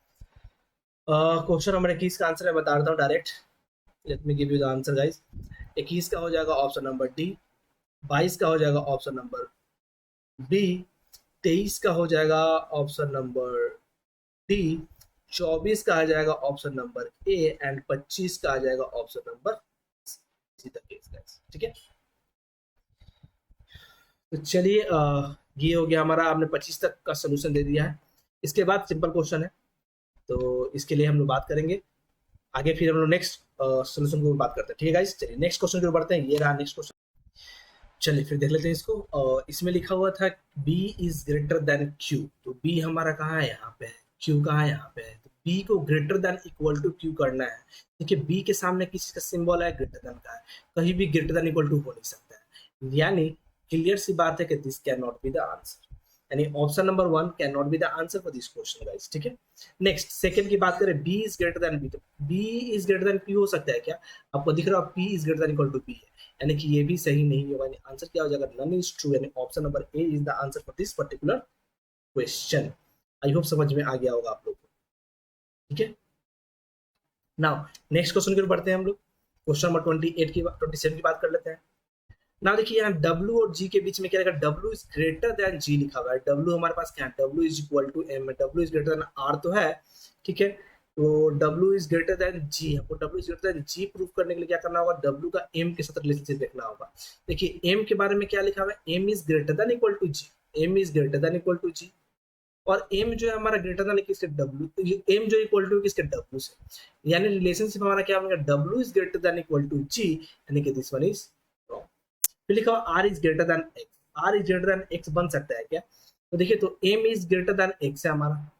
क्वेश्चन नंबर 21 का आंसर मैं बता देता हूँ direct, let me give you the answer guys. 21 का हो जाएगा ऑप्शन नंबर डी, 22 का हो जाएगा ऑप्शन नंबर बी, 23 का हो जाएगा ऑप्शन नंबर डी, 24 का आ जाएगा ऑप्शन नंबर ए, एंड 25 का आ जाएगा ऑप्शन नंबर सी तक गाइस। ठीक है, तो चलिए ये हो गया हमारा, आपने 25 तक का सोल्यूशन दे दिया है। इसके बाद सिंपल क्वेश्चन है, तो इसके लिए हम लोग बात करेंगे आगे, फिर हम लोग नेक्स्ट सोल्यूशन की बात करते हैं। ठीक है गाइस, चलिए नेक्स्ट क्वेश्चन की ओर बढ़ते हैं। ये रहा नेक्स्ट क्वेश्चन, चलिए फिर देख लेते हैं इसको। इसमें लिखा हुआ था b is greater then q, तो b हमारा कहाँ है, यहाँ पे है। q कहाँ है, यहाँ पे है। तो b को greater than equal to q करना है। देखिए b के सामने किसी का सिंबल है, ग्रेटर देन का है, कहीं भी ग्रेटर देन इक्वल टू हो नहीं सकता है, यानी क्लियर सी बात है कि this can not be the answer, यानी option number 1 can not be the answer for this question guys. ठीक है, नेक्स्ट सेकंड की बात करें, b is greater than b, तो b is greater than p हो सकता है क्या, आपको दिख रहा है p is greater than equal to p है, यानी कि ये भी सही नहीं होगा, यानी आंसर क्या हो जाएगा, नन इज ट्रू, यानी option number A is the answer for this particular question. I hope समझ में आ गया होगा आप लोग को। ठीक है, नाउ नेक्स्ट क्वेश्चन की ओर बढ़ते हैं हम लोग। क्वेश्चन नंबर 27 की बात कर लेते हैं। ना देखिए यहाँ W और G के बीच में क्या रहेगा, W is greater than G लिखा हुआ है। W हमारे पास क्या है, W is equal to M, W is greater than R तो है। ठीक है, तो W is greater than G, हमको W is greater than G prove करने के लिए क्या करना होगा, W का M के साथ रिलेशनशिप देखना होगा। देखिए M के बारे में क्या लिखा हुआ है, M is greater than equal to G, M is greater than equal to G, और M जो है हमारा ग्रेटर देन किसके, W, तो ये M जो इक्वल टू किसके, W से, यानी रिलेशनशिप हमारा क्या बनेगा, W is greater than equal to G, यानी कि दिस वन इज रॉन्ग। फिर लिखा हुआ R is greater than X, R is greater than X बन सकता है क्या, तो देखिए तो M is greater than X है हमारा,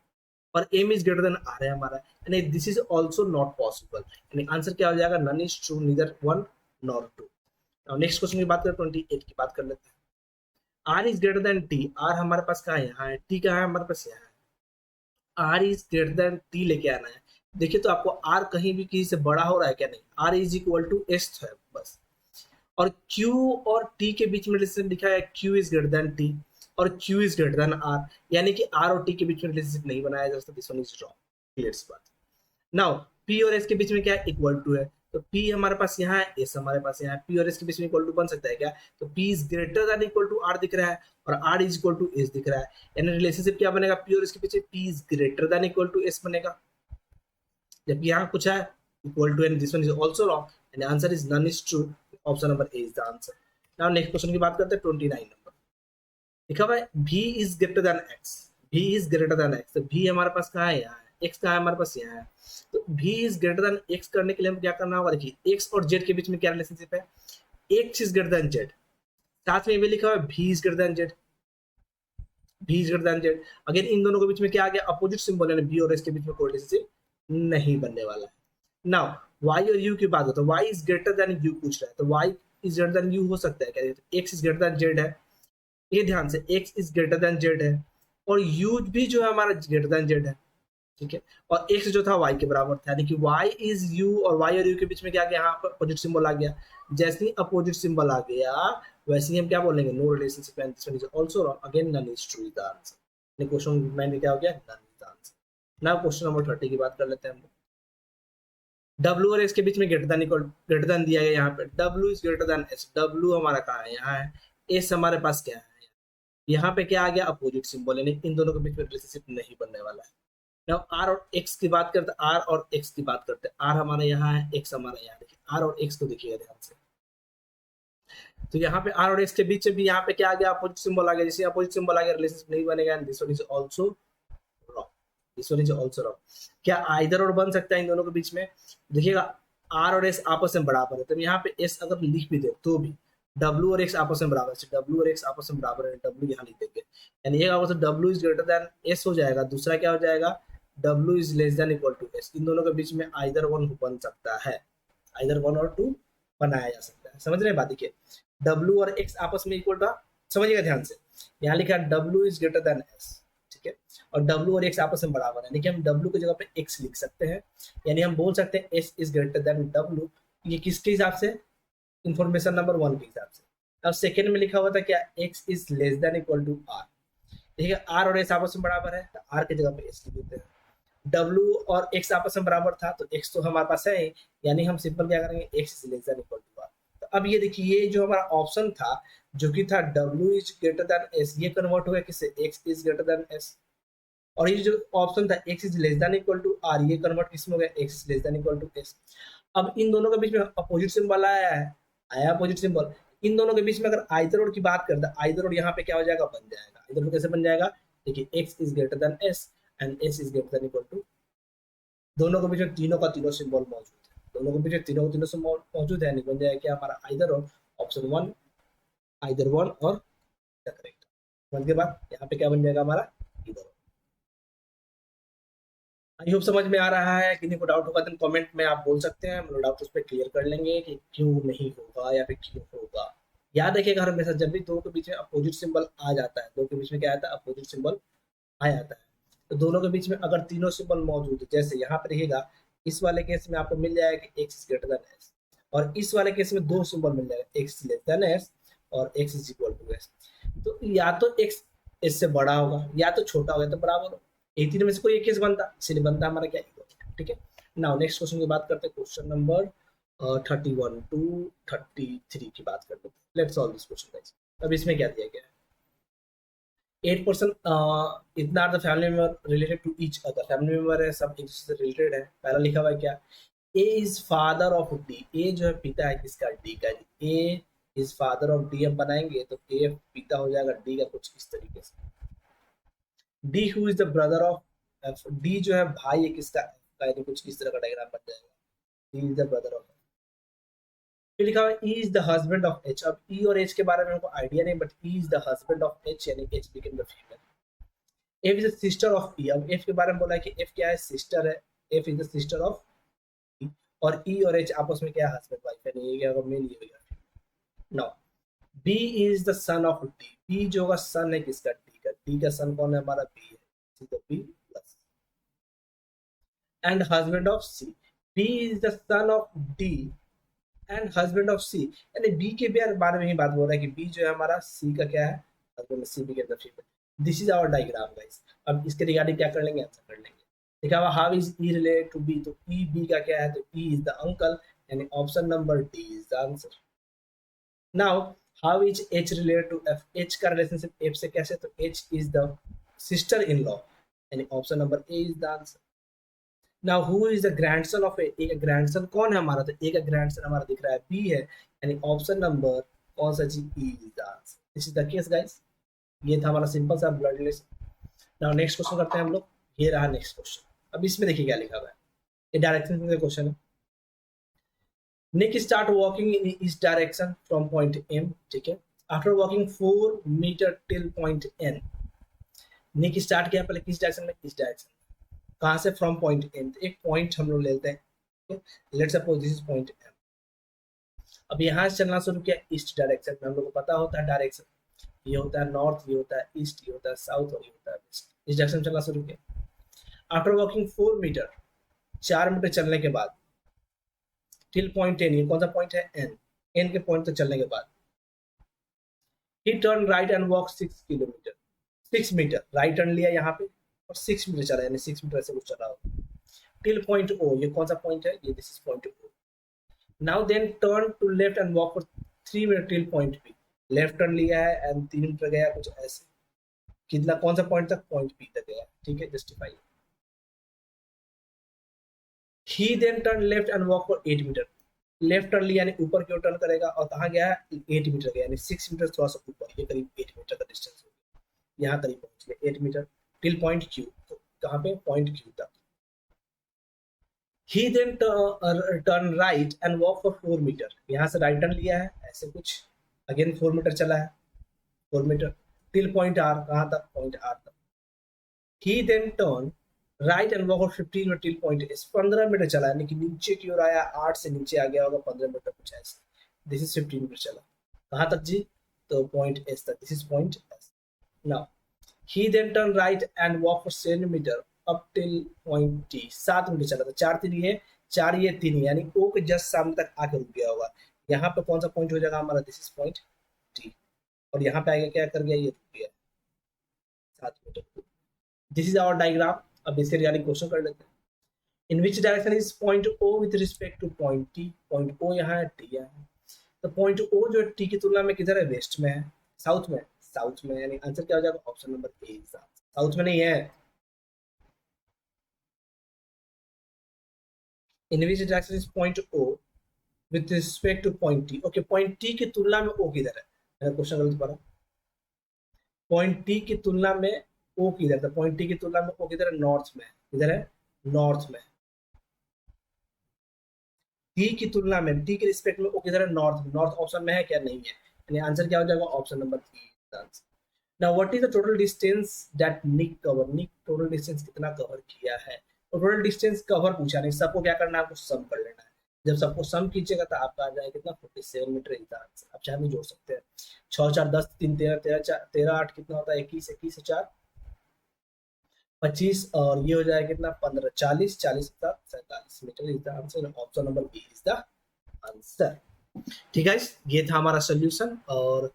और M is greater than R है हमारा, यानी this is also not possible, यानी आंसर क्या हो जाएगा, none is true, neither one nor two. Next question की बात करें, 28 की बात कर लेते हैं। R is greater than T, are हमारे पास कहाँ है, यहाँ है, टी कहाँ है हमारे पास, यहाँ है। R is greater than T लेके आना है। देखिए तो आपको आर कहीं भी किसी से बड़ा हो रहा है क्या, नहीं, R is equal to S है बस, और Q और T के बीच में रिलेशनशिप लिखा है, Q is greater then T और Q is greater than R, यानी कि R और T के बीच में रिलेशनशिप नहीं बनाया जा सकता, this one is wrong, clear सी बात। नाउ P और S के बीच में क्या है, इक्वल टू है, तो P हमारे पास यहाँ है, S हमारे पास यहाँ है, P और S के बीच में इक्वल टू बन सकता है क्या, तो P is greater than equal to R दिख रहा है, और R is equal to S दिख रहा है, यानी रिलेशनशिप क्या बनेगा, P और S के पीछे P is greater than equal to S बनेगा, जबकि यहाँ कुछ है equal to, and this one is also wrong, and answer is none is true, option number A is the answer. Now next question की बात करते हैं, 29 नंबर लिखा हुआ है v is greater then x, v is greater then x, तो v हमारे पास कहाँ है, यहाँ है, x कहाँ है हमारे पास, यहाँ है, तो v is greater then x करने के लिए हम क्या करना होगा, देखिए x और z के बीच में क्या रिलेशनशिप है, x is greater then z, साथ में ये लिखा हुआ है v is greater then z, v is greater then z, again in दोनों के बीच में क्या आ गया, अपोजिट सिंबल, यानी v और s के बीच में कोई रिलेशनशिप नहीं बनने वाला है। नाउ y और u की बात होता है, y is greater then u पूछ रहा है, तो y is greater then u हो सकता है क्या, तो x is greater then z है, ये ध्यान से x is greater then z है, और u भी जो है हमारा ग्रेटर देन z है। ठीक है, और x जो था y के बराबर था, यानी कि y इज u, और y और u के बीच में क्या आ गया, यहाँ पर अपोजिट सिंबल आ गया, जैसे ही अपोजिट सिंबल आ गया वैसे ही हम क्या बोलेंगे, no relationship, and this one is also wrong, again none is true is the answer, question में क्या हो गया, none is the answer. Now question number 30 की बात कर लेते हैं हम लोग। W और S के बीच में ग्रेटर देन दिया गया, यहाँ पे W is greater than S, W हमारा कहाँ है, यहाँ है, S हमारे पास क्या है, यहाँ पे क्या आ गया, अपोजिट सिंबल, यानी इन दोनों के बीच में रिलेशनशिप नहीं बनने वाला है। नाउ R और X की बात करते हैं, R और X की बात करते हैं, R हमारा यहाँ है, X हमारा यहाँ, देखिए R और X को देखिएगा ध्यान से, तो यहाँ पे R और X के बीच में भी यहाँ पे क्या आ गया, अपोजिट सिंबल आ गया, जैसे अपोजिट सिंबल आ गया रिलेशनशिप नहीं बनेगा, and this one is also wrong, this one is also wrong. क्या आइदर और बन सकता है इन दोनों के बीच में, देखिएगा R और S आपस में बराबर है, तो यहाँ पे S अगर लिख भी दे तो भी W और X आपस में बराबर है, W और X आपस में बराबर है, W यहाँ लिख देंगे, यानी एक आपस में W is greater than S हो जाएगा, दूसरा क्या हो जाएगा, W is less than equal to S, इन दोनों के बीच में आइदर वन बन सकता है, आइदर वन और टू बनाया जा सकता है, समझ रहे हैं बात, देखिए W और X आपस में इक्वल था, समझिएगा ध्यान से, यहाँ लिखा है W is greater than S, ठीक है। और W और X आपस में बराबर है, यानी कि हम W की जगह पे X लिख सकते हैं, यानी हम बोल सकते हैं S is greater then W। ये किसके हिसाब से, इंफॉर्मेशन नंबर 1 के हिसाब से। अब सेकेंड में लिखा हुआ था क्या, X is less than equal to R। देखिए R और S आपस में बराबर है तो R की जगह पे S लिख देते हैं। W और X आपस में बराबर था तो X तो हमारे पास है, यानी हम सिंपल क्या करेंगे, X is less than equal to R। तो अब ये देखिए, ये जो हमारा ऑप्शन था जो कि था W is greater than S, ये कन्वर्ट हो गया किससे, X is greater than S। और ये जो ऑप्शन था X is less than equal to R, ये कन्वर्ट किस में हो गया, X is less than equal to S। अब इन दोनों के बीच में अपोजिट सिंबल आया है, आया अपोजिट सिंबल। इन दोनों के बीच में अगर आइदर और की बात करते हैं, आइदर और यहाँ पे क्या हो जाएगा, बन जाएगा। आइदर और कैसे बन जाएगा, देखिए X is greater than S and S is greater than equal to, दोनों के बीच में तीनों का तीनों सिंबल मौजूद है, दोनों के बीच में तीनों का तीनों सिंबल मौजूद है, बन जाएगा क्या हमारा, आइदर और, ऑप्शन 1 आइदर 1 और करेक्ट। के बाद यहाँ पे क्या बन जाएगा हमारा, इधर। आई होप समझ में आ रहा है, किसी को डाउट होगा तो कमेंट में आप बोल सकते हैं, हम लोग डाउट उस पर क्लियर कर लेंगे कि क्यों नहीं होगा या फिर क्यों होगा। याद रखिएगा हमेशा जब भी दो के बीच में अपोजिट सिंबल आ जाता है, दो के बीच में क्या आता है, अपोजिट सिंबल आ जाता है, तो दोनों के बीच में अगर तीनों सिंबल मौजूद है, जैसे यहाँ पर रहेगा, इस वाले केस में आपको मिल जाएगा कि x is greater than s, और इस वाले केस में दो सिंबल मिल जाएगा, x लेस देन s और x is equal to s। तो या तो x इससे बड़ा होगा या तो छोटा होगा, तो बराबर हो, ये तीनों में से कोई एक केस बनता, इसलिए बनता हमारा क्या, ठीक है। नाउ नेक्स्ट क्वेश्चन की बात करते हैं, क्वेश्चन नंबर 31 टू 33 की बात करते हैं। Let's solve this question guys. अब इसमें क्या दिया गया है, 8% इतना are the family member related to each other, family member है, सब एक दूसरे से रिलेटेड है। पहला लिखा हुआ है क्या, ए इज फादर ऑफ डी, ए जो है पिता है किसका, डी का। ए इज फादर ऑफ डी हम बनाएंगे तो ए पिता हो जाएगा डी का, कुछ इस तरीके से। D who is the brother of F, D जो है भाई है किसका, यानी कुछ इस तरह का डायग्राम बन जाएगा, D is the brother of. फिर लिखा हुआ है ई is the husband of H. अब ई और एच के बारे में हमको आइडिया नहीं, but E is the husband of H, यानी H became the female. F is the sister of E, अब एफ के बारे में बोला है कि एफ क्या है, सिस्टर है, F is the sister of E. और ई और एच आपस में क्या है, हस्बैंड वाइफ, यानी ये क्या होगा, मेल, ये हो गया। Now B is the son of D, B जो होगा सन है किसका, डी का। डी का सन कौन है हमारा, बी है, B plus. And husband of C, B is the son of D and husband of C, यानी बी के बारे में ही बात हो रहा है कि बी जो है हमारा सी का क्या है, हस्बैंड, सी बी के female. This is our diagram guys. अब इसके रिगार्डिंग क्या कर लेंगे, आंसर कर लेंगे। लिखा हुआ how is E related to B, तो ई बी का क्या है, तो ई इज द अंकल, यानी option number D is the answer. Now how is H related to F, H का रिलेशनशिप एफ से कैसे, तो H is the sister in law, यानी option number A is the answer. Now who is the grandson of A, A का grandson कौन है हमारा, तो ए का ग्रैंडसन हमारा दिख रहा है बी है, यानी ऑप्शन नंबर कौन सा जी, E is the answer. This is the case guys. ये था हमारा सिंपल सा blood relation. Now next question करते हैं हम लोग, ये रहा नेक्स्ट क्वेश्चन। अब इसमें देखिए क्या लिखा हुआ है, ये डायरेक्शन का क्वेश्चन है। Nick start walking in each direction from point M, ठीक है। After walking 4 meter till point N, Nick start किया पहले किस डायरेक्शन में, इस डायरेक्शन। कहाँ से, फ्रॉम पॉइंट एम, एक पॉइंट हम लोग लेते हैं, let's suppose this is point M. अब यहाँ से चलना शुरू किया ईस्ट डायरेक्शन में, हम लोग को पता होता है डायरेक्शन, ये होता है नॉर्थ, ये होता है ईस्ट, ये होता है साउथ और ये होता है वेस्ट। इस डायरेक्शन चलना शुरू किया। आफ्टर वॉकिंग 4 मीटर, 4 मीटर चलने के बाद, टिल पॉइंट एन, ये कौन सा पॉइंट है, एन, एन के पॉइंट तक चलने के बाद, he turn right and walk 6 kilometre, 6 metre right turn लिया यहाँ पे और 6 मीटर चला, यानी 6 मीटर ऐसे कुछ चला हो। टिल पॉइंट ओ, ये कौन सा पॉइंट है, ये this is point O. Now then turn to left and walk for 3 minute till point B, left turn लिया है एंड 3 मीटर गया कुछ ऐसे, कितना कौन सा पॉइंट तक, पॉइंट बी तक गया, ठीक है, justify. He then turn left and walk for 8 metre, left turn लिया यानी ऊपर की ओर टर्न करेगा और कहाँ गया है, 8 मीटर गया, यानी 6 मीटर थोड़ा सा ऊपर, ये करीब 8 मीटर का डिस्टेंस हो गया, यहाँ करीब पहुंच गया 8 मीटर टिल पॉइंट क्यू, तो कहाँ पे, पॉइंट क्यू तक। He then turn right and walk for 4 metre, यहाँ से राइट टर्न लिया है ऐसे कुछ, अगेन 4 मीटर चला है, 4 मीटर टिल पॉइंट आर, कहाँ तक, पॉइंट आर तक। He then turn right and walk for 15 metre till point S, 15 metre चला है, लेकिन नीचे की ओर आया, 8 से नीचे आ गया होगा 15 मीटर कुछ ऐसे, दिस इज 15 मीटर चला, कहाँ तक जी, तो पॉइंट एस तक, this is point S. Now he then turn right and walk for 7 metre up till point T. 7 metre चला था, 4 3 ये 4 ये 3 यानी ओ के जस्ट सामने तक आके रुक गया होगा। यहाँ पे कौन सा पॉइंट हो जाएगा हमारा, दिस इज पॉइंट टी, और यहाँ पे आगे क्या कर गया, ये रुक गया 7 metre. This is our diagram. अब इसके रिगार्डिंग क्वेश्चन कर लेते हैं। In which direction is point O with respect to point T. Point O यहाँ है, टी यहाँ है, तो पॉइंट ओ जो टी की तुलना में किधर है, वेस्ट में है, साउथ में, साउथ में, यानी आंसर क्या हो जाएगा, ऑप्शन नंबर ए, साउथ में नहीं है। In which direction is point O with respect to point T. Okay, point T की तुलना में ओ किधर है, मैंने क्वेश्चन गलत पढ़ा। पॉइंट टी की तुलना में ओ किधर था, पॉइंट टी की तुलना में ओ किधर है, नॉर्थ में, किधर है, नॉर्थ में। टी की तुलना में, टी के रिस्पेक्ट में ओ किधर है, नॉर्थ, नॉर्थ ऑप्शन में है क्या, नहीं है, यानी आंसर क्या हो जाएगा, option number B answer. Now what is the total distance that Nick cover. Nick total distance कितना कवर किया है, तो टोटल डिस्टेंस कवर पूछा नहीं, सबको क्या करना है, आपको सम कर लेना है। जब सबको सम कीजिएगा तो आपका आ जाएगा कितना, 47 मीटर इज द आंसर। आप चाहे भी जोड़ सकते हैं, 6 4 10 3 13 13 8 कितना होता है, 21 21 4 25, और ये हो जाएगा कितना, 15 40 40 47 metre is the answer. Option number B is the answer. ठीक है, ये था हमारा सोल्यूशन। और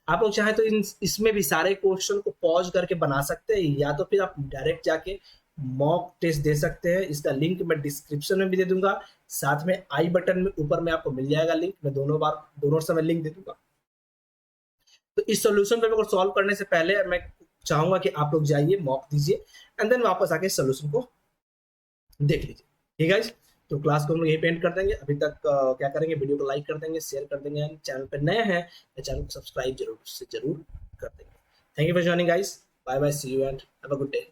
आप लोग चाहे तो इसमें भी सारे क्वेश्चन को पॉज करके बना सकते हैं, या तो फिर आप डायरेक्ट जाके मॉक टेस्ट दे सकते हैं। इसका लिंक मैं डिस्क्रिप्शन में भी दे दूंगा, साथ में आई बटन में ऊपर में आपको मिल जाएगा लिंक, मैं दोनों समय लिंक दे दूंगा। तो इस सोल्यूशन पेपर को सॉल्व करने से पहले मैं चाहूंगा कि आप लोग जाइए मॉक दीजिए एंड देन वापस आके सोल्यूशन को देख लीजिए। ठीक है, तो क्लास को हम यही पेंट कर देंगे। अभी तक क्या करेंगे, वीडियो को लाइक कर देंगे, शेयर कर देंगे, चैनल पर नए हैं तो चैनल को सब्सक्राइब जरूर कर देंगे। Thank you for joining guys, bye bye, see you and have a good day.